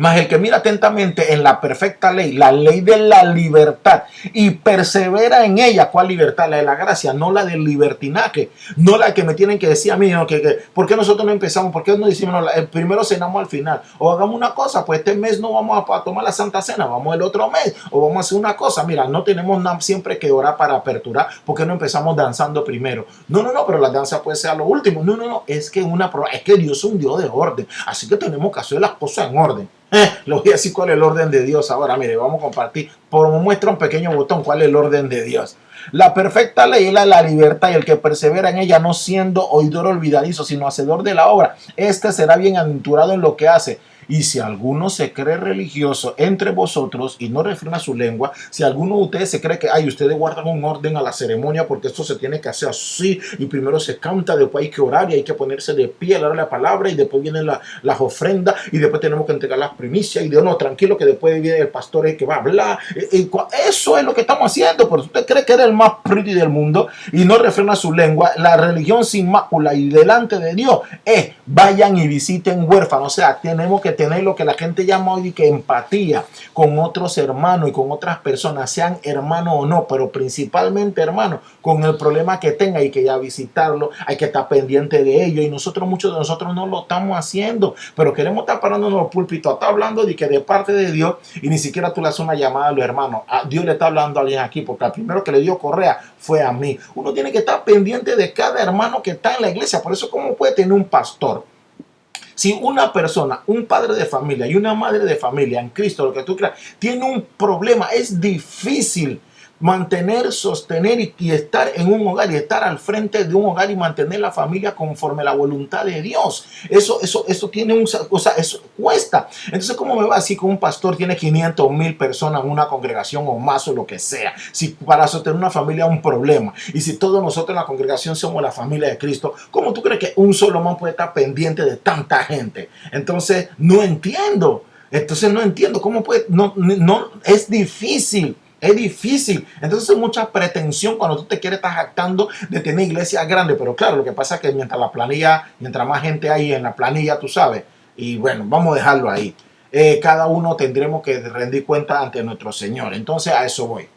mas el que mira atentamente en la perfecta ley, la ley de la libertad, y persevera en ella. ¿Cuál libertad? La de la gracia, no la del libertinaje, no la que me tienen que decir a mí, ¿no? ¿Por qué nosotros no empezamos? ¿Por qué no decimos no, primero cenamos al final? O hagamos una cosa, pues este mes no vamos a tomar la Santa Cena, vamos el otro mes, o vamos a hacer una cosa. Mira, no tenemos nada siempre que orar para aperturar, ¿por qué no empezamos danzando primero? No, pero la danza puede ser a lo último. No, es que Dios es un Dios de orden, así que tenemos que hacer las cosas en orden. Le voy a decir cuál es el orden de Dios ahora. Mire, vamos a compartir. Por muestra un pequeño botón cuál es el orden de Dios. La perfecta ley es la libertad, y el que persevera en ella, no siendo oidor olvidadizo, sino hacedor de la obra, este será bienaventurado en lo que hace. Y si alguno se cree religioso entre vosotros y no refrena su lengua, si alguno de ustedes se cree que ustedes guardan un orden a la ceremonia porque esto se tiene que hacer así, y primero se canta, después hay que orar y hay que ponerse de pie a la palabra, y después vienen las ofrendas, y después tenemos que entregar las primicias, y Dios no, tranquilo que después viene el pastor que va a hablar. Eso es lo que estamos haciendo. Pero usted cree que era el más pretty del mundo y no refrena su lengua. La religión sin mácula y delante de Dios es vayan y visiten huérfanos. O sea, tenemos que tener lo que la gente llama hoy que empatía con otros hermanos y con otras personas, sean hermanos o no, pero principalmente hermanos, con el problema que tenga, y que ya visitarlo, hay que estar pendiente de ello, y muchos de nosotros no lo estamos haciendo, pero queremos estar parándonos en el púlpito, está hablando de que de parte de Dios, y ni siquiera tú le haces una llamada a los hermanos. Dios le está hablando a alguien aquí, porque el primero que le dio correa fue a mí. Uno tiene que estar pendiente de cada hermano que está en la iglesia. Por eso, ¿cómo puede tener un pastor? Si una persona, un padre de familia y una madre de familia en Cristo, lo que tú creas, tiene un problema, es difícil mantener, sostener y estar en un hogar, y estar al frente de un hogar y mantener la familia conforme a la voluntad de Dios. Eso tiene eso cuesta. Entonces, ¿cómo me va así que un pastor tiene 500,000 personas en una congregación o más, o lo que sea? Si para sostener una familia es un problema, y si todos nosotros en la congregación somos la familia de Cristo, ¿cómo tú crees que un solo man puede estar pendiente de tanta gente? Entonces, no entiendo. ¿Cómo puede? No, es difícil. Es difícil. Entonces hay mucha pretensión cuando tú te quieres estar jactando de tener iglesias grandes. Pero claro, lo que pasa es que mientras más gente hay en la planilla, tú sabes. Y bueno, vamos a dejarlo ahí. Cada uno tendremos que rendir cuenta ante nuestro Señor. Entonces a eso voy.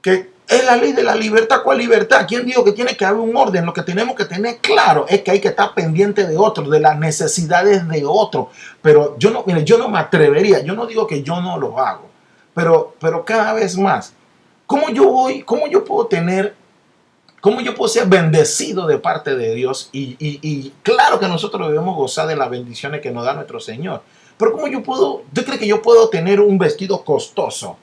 Que es la ley de la libertad. ¿Cuál libertad? ¿Quién dijo que tiene que haber un orden? Lo que tenemos que tener claro es que hay que estar pendiente de otros, de las necesidades de otros. Pero yo no me atrevería. Yo no digo que yo no lo hago. Pero cada vez más, ¿cómo yo puedo tener ¿Cómo yo puedo ser bendecido de parte de Dios? Y claro que nosotros debemos gozar de las bendiciones que nos da nuestro Señor. Pero ¿cómo yo puedo, tú crees que yo puedo tener un vestido costoso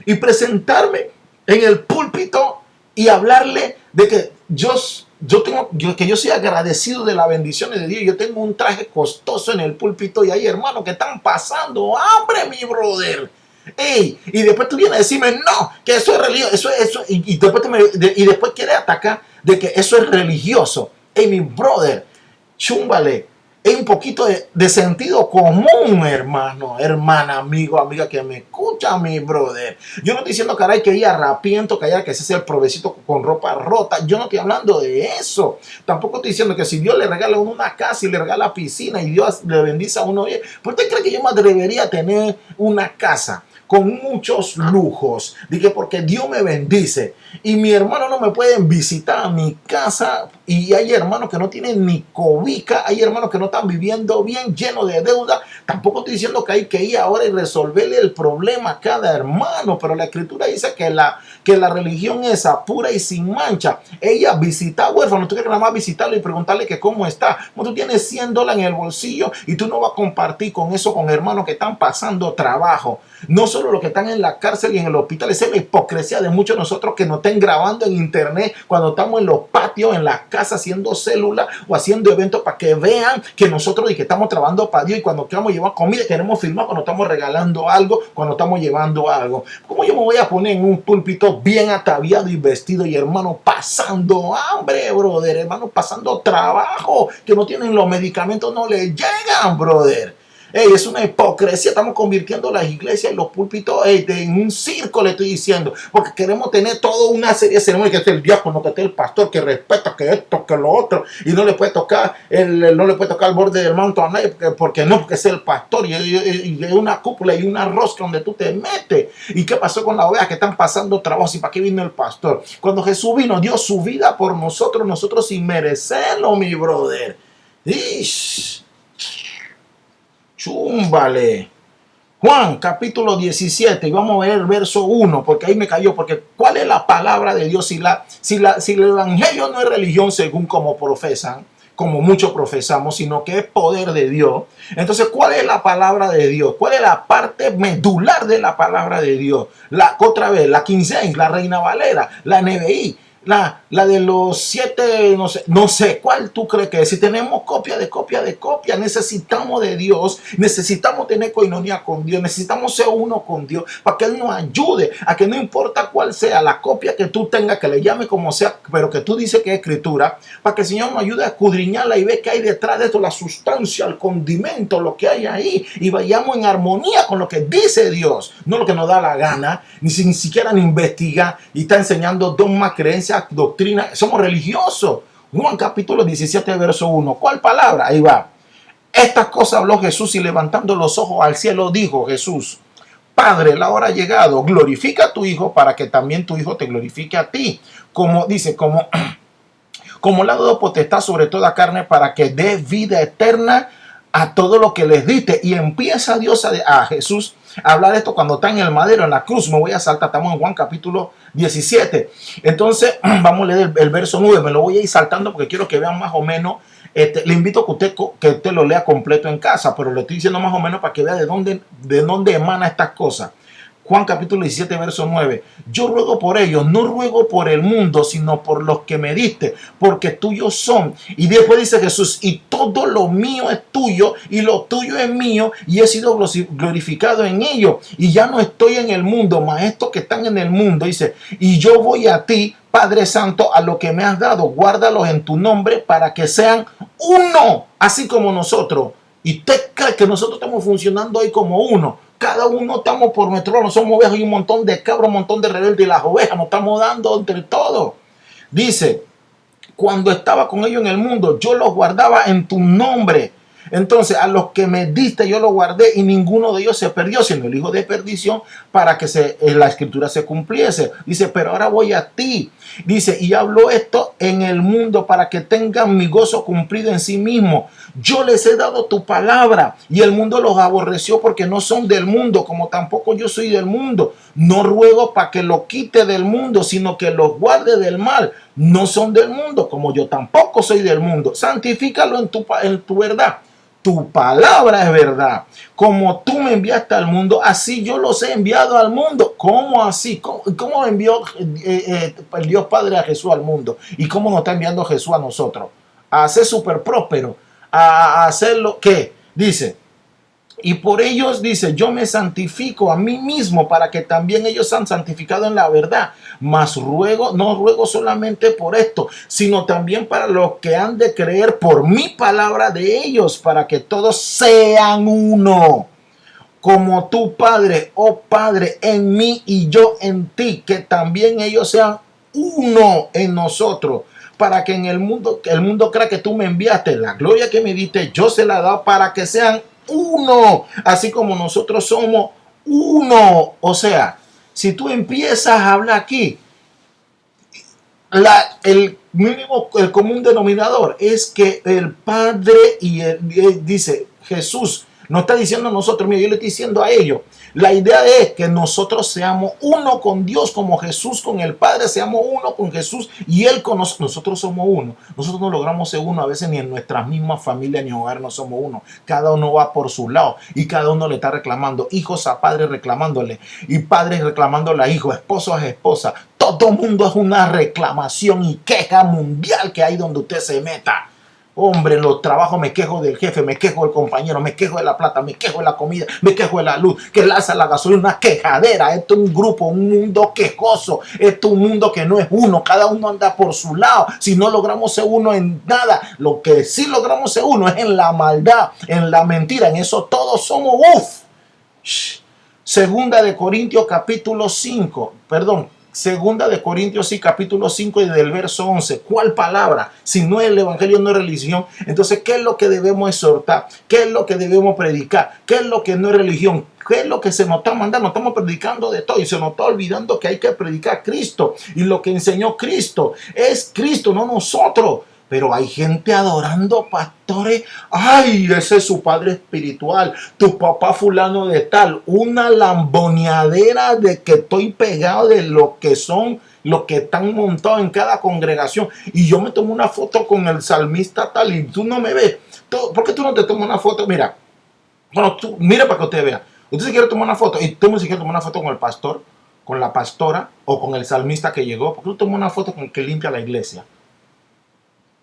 y presentarme en el púlpito y hablarle de que que yo soy agradecido de las bendiciones de Dios? Yo tengo un traje costoso en el púlpito y hay hermanos que están pasando hambre, mi brother. Ey, y después tú vienes a decirme, no, que eso es religioso, y después quieres atacar de que eso es religioso. Ey, mi brother, chúmbale, es un poquito de sentido común, hermano, hermana, amigo, amiga que me escucha, mi brother. Yo no estoy diciendo que ahora hay que ir arrapiento, que haya que hacerse el provecito con ropa rota. Yo no estoy hablando de eso. Tampoco estoy diciendo que si Dios le regala a uno una casa y le regala piscina y Dios le bendice a uno, oye, ¿por qué cree que yo me atrevería a tener una casa con muchos lujos? Dije, porque Dios me bendice y mi hermano no me pueden visitar a mi casa, y hay hermanos que no tienen ni cobija, hay hermanos que no están viviendo bien, llenos de deuda. Tampoco estoy diciendo que hay que ir ahora y resolverle el problema a cada hermano, pero la escritura dice que la religión esa pura y sin mancha, ella visita huérfanos. Tú quieres nada más visitarlo y preguntarle que cómo está. Como tú tienes $100 en el bolsillo y tú no vas a compartir con eso con hermanos que están pasando trabajo. No solo los que están en la cárcel y en el hospital. Esa es la hipocresía de muchos de nosotros que nos estén grabando en internet cuando estamos en los patios, en las casas, haciendo células o haciendo eventos para que vean que nosotros y que estamos trabajando para Dios, y cuando queremos llevar comida queremos filmar cuando estamos regalando algo, cuando estamos llevando algo. ¿Cómo yo me voy a poner en un púlpito bien ataviado y vestido y hermano pasando hambre, brother? Hermano pasando trabajo, que no tienen los medicamentos, no les llegan, brother. Ey, es una hipocresía. Estamos convirtiendo las iglesias y los púlpitos en un circo, le estoy diciendo, porque queremos tener toda una serie de ceremonias, que esté el diácono, que esté el pastor, que respeta, que esto, que lo otro, y no le puede tocar el borde del manto a nadie, porque es el pastor, y hay una cúpula y una rosca donde tú te metes. ¿Y qué pasó con las ovejas que están pasando trabajo? ¿Y para qué vino el pastor? Cuando Jesús vino, dio su vida por nosotros sin merecerlo, mi brother. Ish. Chúmbale. Juan capítulo 17, y vamos a ver el verso 1, porque ahí me cayó, porque ¿cuál es la palabra de Dios? Si el evangelio no es religión según como profesan, como muchos profesamos, sino que es poder de Dios, entonces ¿cuál es la palabra de Dios? ¿Cuál es la parte medular de la palabra de Dios? Otra vez, la King James, la Reina Valera, la NBI, la de los 7, no sé cuál tú crees que es. Si tenemos copia, necesitamos de Dios, necesitamos tener coinonía con Dios, necesitamos ser uno con Dios para que Él nos ayude a que no importa cuál sea la copia que tú tengas, que le llame como sea, pero que tú dices que es escritura, para que el Señor nos ayude a escudriñarla y ver qué hay detrás de esto, la sustancia, el condimento, lo que hay ahí, y vayamos en armonía con lo que dice Dios, no lo que nos da la gana, ni siquiera ni investigar y está enseñando dogmas, creencias, doctrina. Somos religiosos. Juan capítulo 17 verso 1. ¿Cuál palabra? Ahí va. Estas cosas habló Jesús, y levantando los ojos al cielo dijo Jesús: Padre, la hora ha llegado, glorifica a tu Hijo para que también tu Hijo te glorifique a ti. Como dice, como le ha dado potestad sobre toda carne, para que dé vida eterna a todo lo que les diste. Y empieza Dios a Jesús a hablar de esto cuando está en el madero, en la cruz. Me voy a saltar, estamos en Juan capítulo 17. Entonces vamos a leer el verso 9. Me lo voy a ir saltando porque quiero que vean más o menos. Le invito a que usted lo lea completo en casa, pero le estoy diciendo más o menos para que vea de dónde emana estas cosas. Juan capítulo 17 verso 9. Yo ruego por ellos, no ruego por el mundo, sino por los que me diste, porque tuyos son. Y después dice Jesús: y todo lo mío es tuyo, y lo tuyo es mío, y he sido glorificado en ellos. Y ya no estoy en el mundo, mas estos que están en el mundo, dice, y yo voy a ti, Padre Santo, a lo que me has dado, guárdalos en tu nombre, para que sean uno, así como nosotros. ¿Y usted cree que nosotros estamos funcionando hoy como uno? Cada uno estamos por nuestro lado, somos ovejas y un montón de cabros, un montón de rebeldes, y las ovejas nos estamos dando entre todos. Dice, cuando estaba con ellos en el mundo, yo los guardaba en tu nombre. Entonces, a los que me diste yo los guardé, y ninguno de ellos se perdió, sino el hijo de perdición, para que la escritura se cumpliese. Dice, pero ahora voy a ti. Dice, y hablo esto en el mundo para que tengan mi gozo cumplido en sí mismo. Yo les he dado tu palabra, y el mundo los aborreció porque no son del mundo, como tampoco yo soy del mundo. No ruego para que lo quite del mundo, sino que los guarde del mal. no son del mundo, como yo tampoco soy del mundo. Santifícalo en tu verdad. Tu palabra es verdad. Como tú me enviaste al mundo, así yo los he enviado al mundo. ¿Cómo así? ¿Cómo envió el Dios Padre a Jesús al mundo? ¿Y cómo nos está enviando Jesús a nosotros? A ser súper próspero. A hacer lo que dice. Y por ellos dice, yo me santifico a mí mismo para que también ellos sean santificados en la verdad. Mas ruego, no ruego solamente por esto, sino también para los que han de creer por mi palabra de ellos, para que todos sean uno. Como tu Padre, oh Padre, en mí y yo en ti, que también ellos sean uno en nosotros, para que en el mundo crea que tú me enviaste. La gloria que me diste, yo se la he dado para que sean uno, así como nosotros somos uno. O sea, si tú empiezas a hablar aquí, el mínimo, el común denominador es que el Padre dice Jesús, no está diciendo a nosotros, mira, yo le estoy diciendo a ellos. La idea es que nosotros seamos uno con Dios, como Jesús con el Padre, seamos uno con Jesús y Él con nosotros. Nosotros somos uno. Nosotros no logramos ser uno a veces ni en nuestras mismas familias ni hogar no somos uno. Cada uno va por su lado y cada uno le está reclamando. Hijos a padres reclamándole y padres reclamándole a hijos, esposos a esposa. Todo mundo es una reclamación y queja mundial que hay donde usted se meta. Hombre, en los trabajos me quejo del jefe, me quejo del compañero, me quejo de la plata, me quejo de la comida, me quejo de la luz, que lanza la gasolina, una quejadera. Esto es un grupo, un mundo quejoso. Esto es un mundo que no es uno, cada uno anda por su lado. Si no logramos ser uno en nada, lo que sí logramos ser uno es en la maldad, en la mentira. En eso todos somos Segunda de Corintios capítulo 5, perdón. Segunda de Corintios, sí, capítulo 5 y del verso 11. ¿Cuál palabra? Si no es el evangelio, no es religión. Entonces, ¿qué es lo que debemos exhortar? ¿Qué es lo que debemos predicar? ¿Qué es lo que no es religión? ¿Qué es lo que se nos está mandando? Estamos predicando de todo y se nos está olvidando que hay que predicar a Cristo. Y lo que enseñó Cristo es Cristo, no nosotros. Pero hay gente adorando pastores. Ay, ese es su padre espiritual. Tu papá fulano de tal. Una lamboneadera de que estoy pegado de lo que son, los que están montados en cada congregación. Y yo me tomo una foto con el salmista tal y tú no me ves. ¿Por qué tú no te tomas una foto? Mira. Bueno, tú, mira para que usted vea. Usted se quiere tomar una foto y tú se quiere tomar una foto con el pastor, con la pastora o con el salmista que llegó. ¿Por qué tú tomas una foto con el que limpia la iglesia?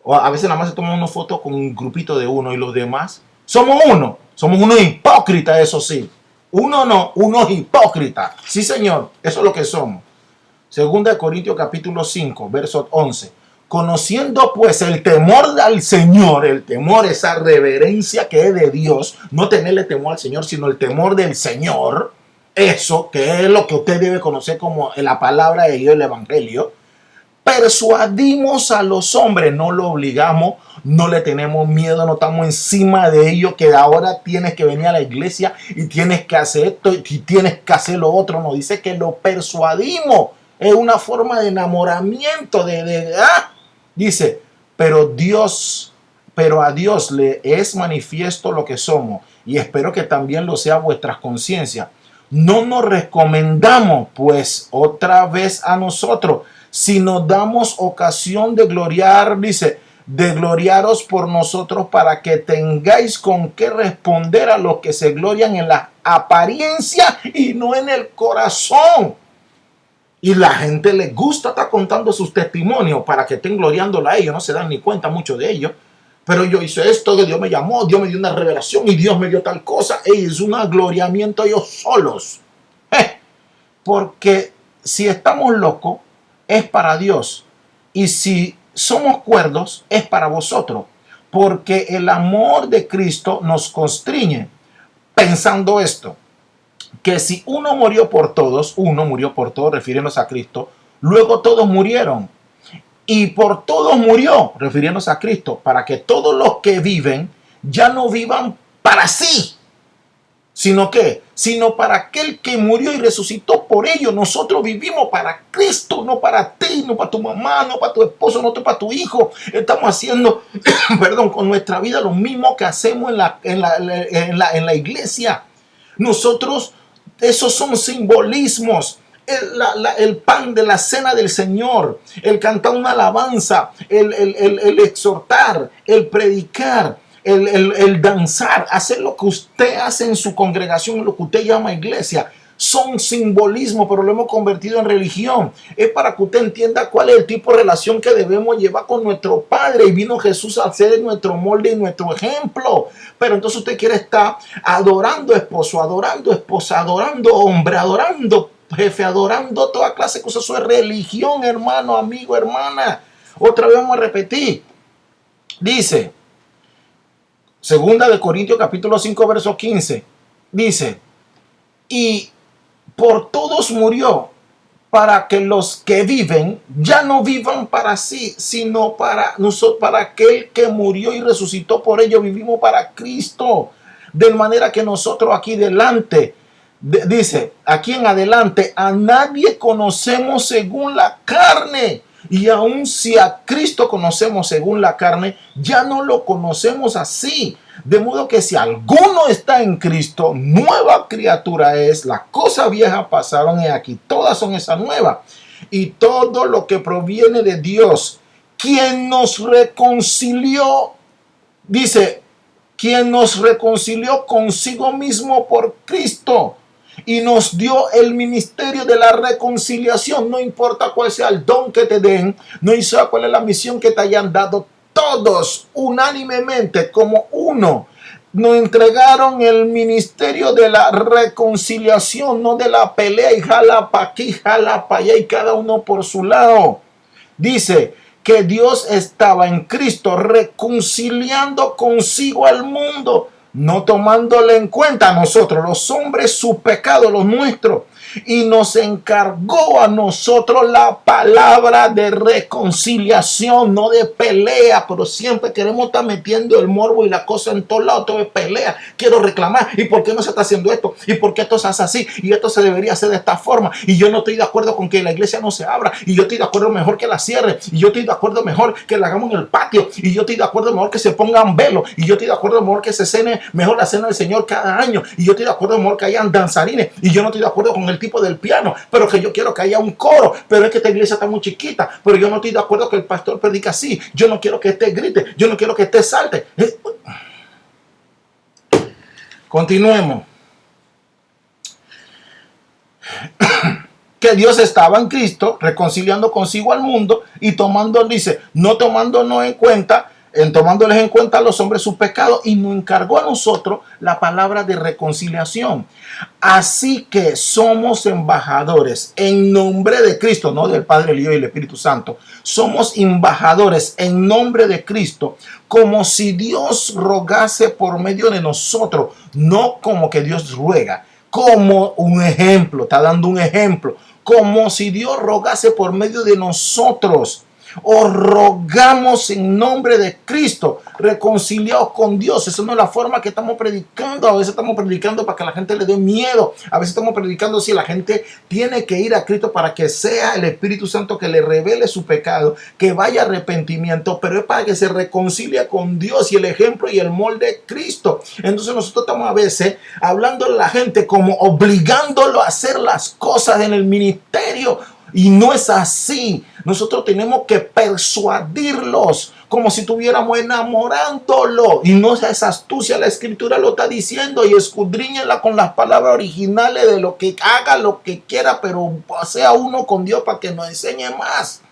O a veces nada más se toma una foto con un grupito de uno y los demás. Somos uno hipócrita, eso sí. Uno no, uno hipócrita. Sí, señor, eso es lo que somos. Segunda de Corintios capítulo 5, verso 11. Conociendo pues el temor al Señor, el temor, esa reverencia que es de Dios, no tenerle temor al Señor, sino el temor del Señor, eso que es lo que usted debe conocer como la palabra de Dios, el evangelio. Persuadimos a los hombres, no lo obligamos, no le tenemos miedo, no estamos encima de ellos que ahora tienes que venir a la iglesia y tienes que hacer esto y tienes que hacer lo otro. Nos dice que lo persuadimos. Es una forma de enamoramiento, dice, pero a Dios le es manifiesto lo que somos y espero que también lo sea vuestras conciencias. No nos recomendamos pues otra vez a nosotros, si nos damos ocasión de gloriar, dice, de gloriaros por nosotros para que tengáis con qué responder a los que se glorian en la apariencia y no en el corazón. Y la gente les gusta estar contando sus testimonios para que estén gloriándola a ellos, no se dan ni cuenta mucho de ellos. Pero yo hice esto, que Dios me llamó, Dios me dio una revelación y Dios me dio tal cosa. Es un gloriamiento ellos solos. Porque si estamos locos, es para Dios. Y si somos cuerdos, es para vosotros. Porque el amor de Cristo nos constriñe. Pensando esto, que si uno murió por todos, refiriéndose a Cristo, luego todos murieron. Y por todos murió, refiriéndose a Cristo, para que todos los que viven ya no vivan para sí, sino para aquel que murió y resucitó por ellos. Nosotros vivimos para Cristo, no para ti, no para tu mamá, no para tu esposo, no para tu hijo. Estamos haciendo, con nuestra vida lo mismo que hacemos en la iglesia. Nosotros, esos son simbolismos. el pan de la cena del Señor, el cantar una alabanza, el exhortar, el predicar, el danzar, hacer lo que usted hace en su congregación, lo que usted llama iglesia, son simbolismo, pero lo hemos convertido en religión. Es para que usted entienda cuál es el tipo de relación que debemos llevar con nuestro Padre. Y vino Jesús a ser nuestro molde y nuestro ejemplo. Pero entonces usted quiere estar adorando esposo, adorando esposa, adorando hombre, adorando jefe, adorando toda clase de cosas. Eso es religión, hermano, amigo, hermana. Otra vez vamos a repetir. Dice, segunda de Corintios capítulo 5, verso 15. Dice, y por todos murió, para que los que viven ya no vivan para sí, sino para nosotros, para aquel que murió y resucitó por ello. Vivimos para Cristo. De manera que nosotros aquí delante, dice, aquí en adelante, a nadie conocemos según la carne. Y aun si a Cristo conocemos según la carne, ya no lo conocemos así. De modo que si alguno está en Cristo, nueva criatura es. Las cosas viejas pasaron y aquí todas son esa nueva. Y todo lo que proviene de Dios, quien nos reconcilió, dice, quien nos reconcilió consigo mismo por Cristo y nos dio el ministerio de la reconciliación. No importa cuál sea el don que te den, no importa cuál es la misión que te hayan dado, todos unánimemente como uno nos entregaron el ministerio de la reconciliación, no de la pelea y jala para aquí, jala para allá y cada uno por su lado. Dice que Dios estaba en Cristo reconciliando consigo al mundo, no tomándole en cuenta a nosotros, los hombres, su pecado, los nuestros, y nos encargó a nosotros la palabra de reconciliación, no de pelea, pero siempre queremos estar metiendo el morbo y la cosa en todos lados, todo es pelea, quiero reclamar, ¿y por qué no se está haciendo esto? ¿Y por qué esto se hace así? Y esto se debería hacer de esta forma, y yo no estoy de acuerdo con que la iglesia no se abra, y yo estoy de acuerdo mejor que la cierre, y yo estoy de acuerdo mejor que la hagamos en el patio, y yo estoy de acuerdo mejor que se pongan velos, y yo estoy de acuerdo mejor que se cene mejor la cena del Señor cada año, y yo estoy de acuerdo mejor que hayan danzarines, y yo no estoy de acuerdo con el tipo del piano, pero que yo quiero que haya un coro, pero es que esta iglesia está muy chiquita, pero yo no estoy de acuerdo que el pastor predica así, yo no quiero que este grite, yo no quiero que este salte. Continuemos. Que Dios estaba en Cristo reconciliando consigo al mundo y tomando, dice, no tomándonos en cuenta, tomándoles en cuenta a los hombres sus pecados, y nos encargó a nosotros la palabra de reconciliación. Así que somos embajadores en nombre de Cristo, no del Padre, el Hijo y el Espíritu Santo. Somos embajadores en nombre de Cristo, como si Dios rogase por medio de nosotros, no como que Dios ruega, como un ejemplo, está dando un ejemplo, como si Dios rogase por medio de nosotros. Os rogamos en nombre de Cristo, reconciliados con Dios. Esa no es la forma que estamos predicando. A veces estamos predicando para que la gente le dé miedo. A veces estamos predicando si la gente tiene que ir a Cristo para que sea el Espíritu Santo que le revele su pecado, que vaya arrepentimiento, pero es para que se reconcilie con Dios y el ejemplo y el molde de Cristo. Entonces nosotros estamos a veces hablando a la gente como obligándolo a hacer las cosas en el ministerio. Y no es así. Nosotros tenemos que persuadirlos como si estuviéramos enamorándolo. Y no es astucia, la escritura lo está diciendo. Y escudriñenla con las palabras originales de lo que haga, lo que quiera, pero sea uno con Dios para que nos enseñe más.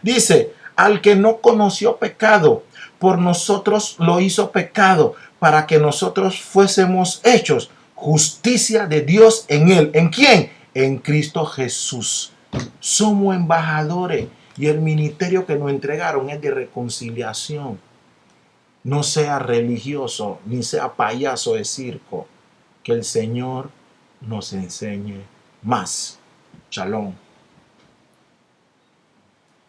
Dice, al que no conoció pecado, por nosotros lo hizo pecado, para que nosotros fuésemos hechos justicia de Dios en él. ¿En quién? En Cristo Jesús. Somos embajadores y el ministerio que nos entregaron es de reconciliación. No sea religioso ni sea payaso de circo. Que el Señor nos enseñe más. Shalom.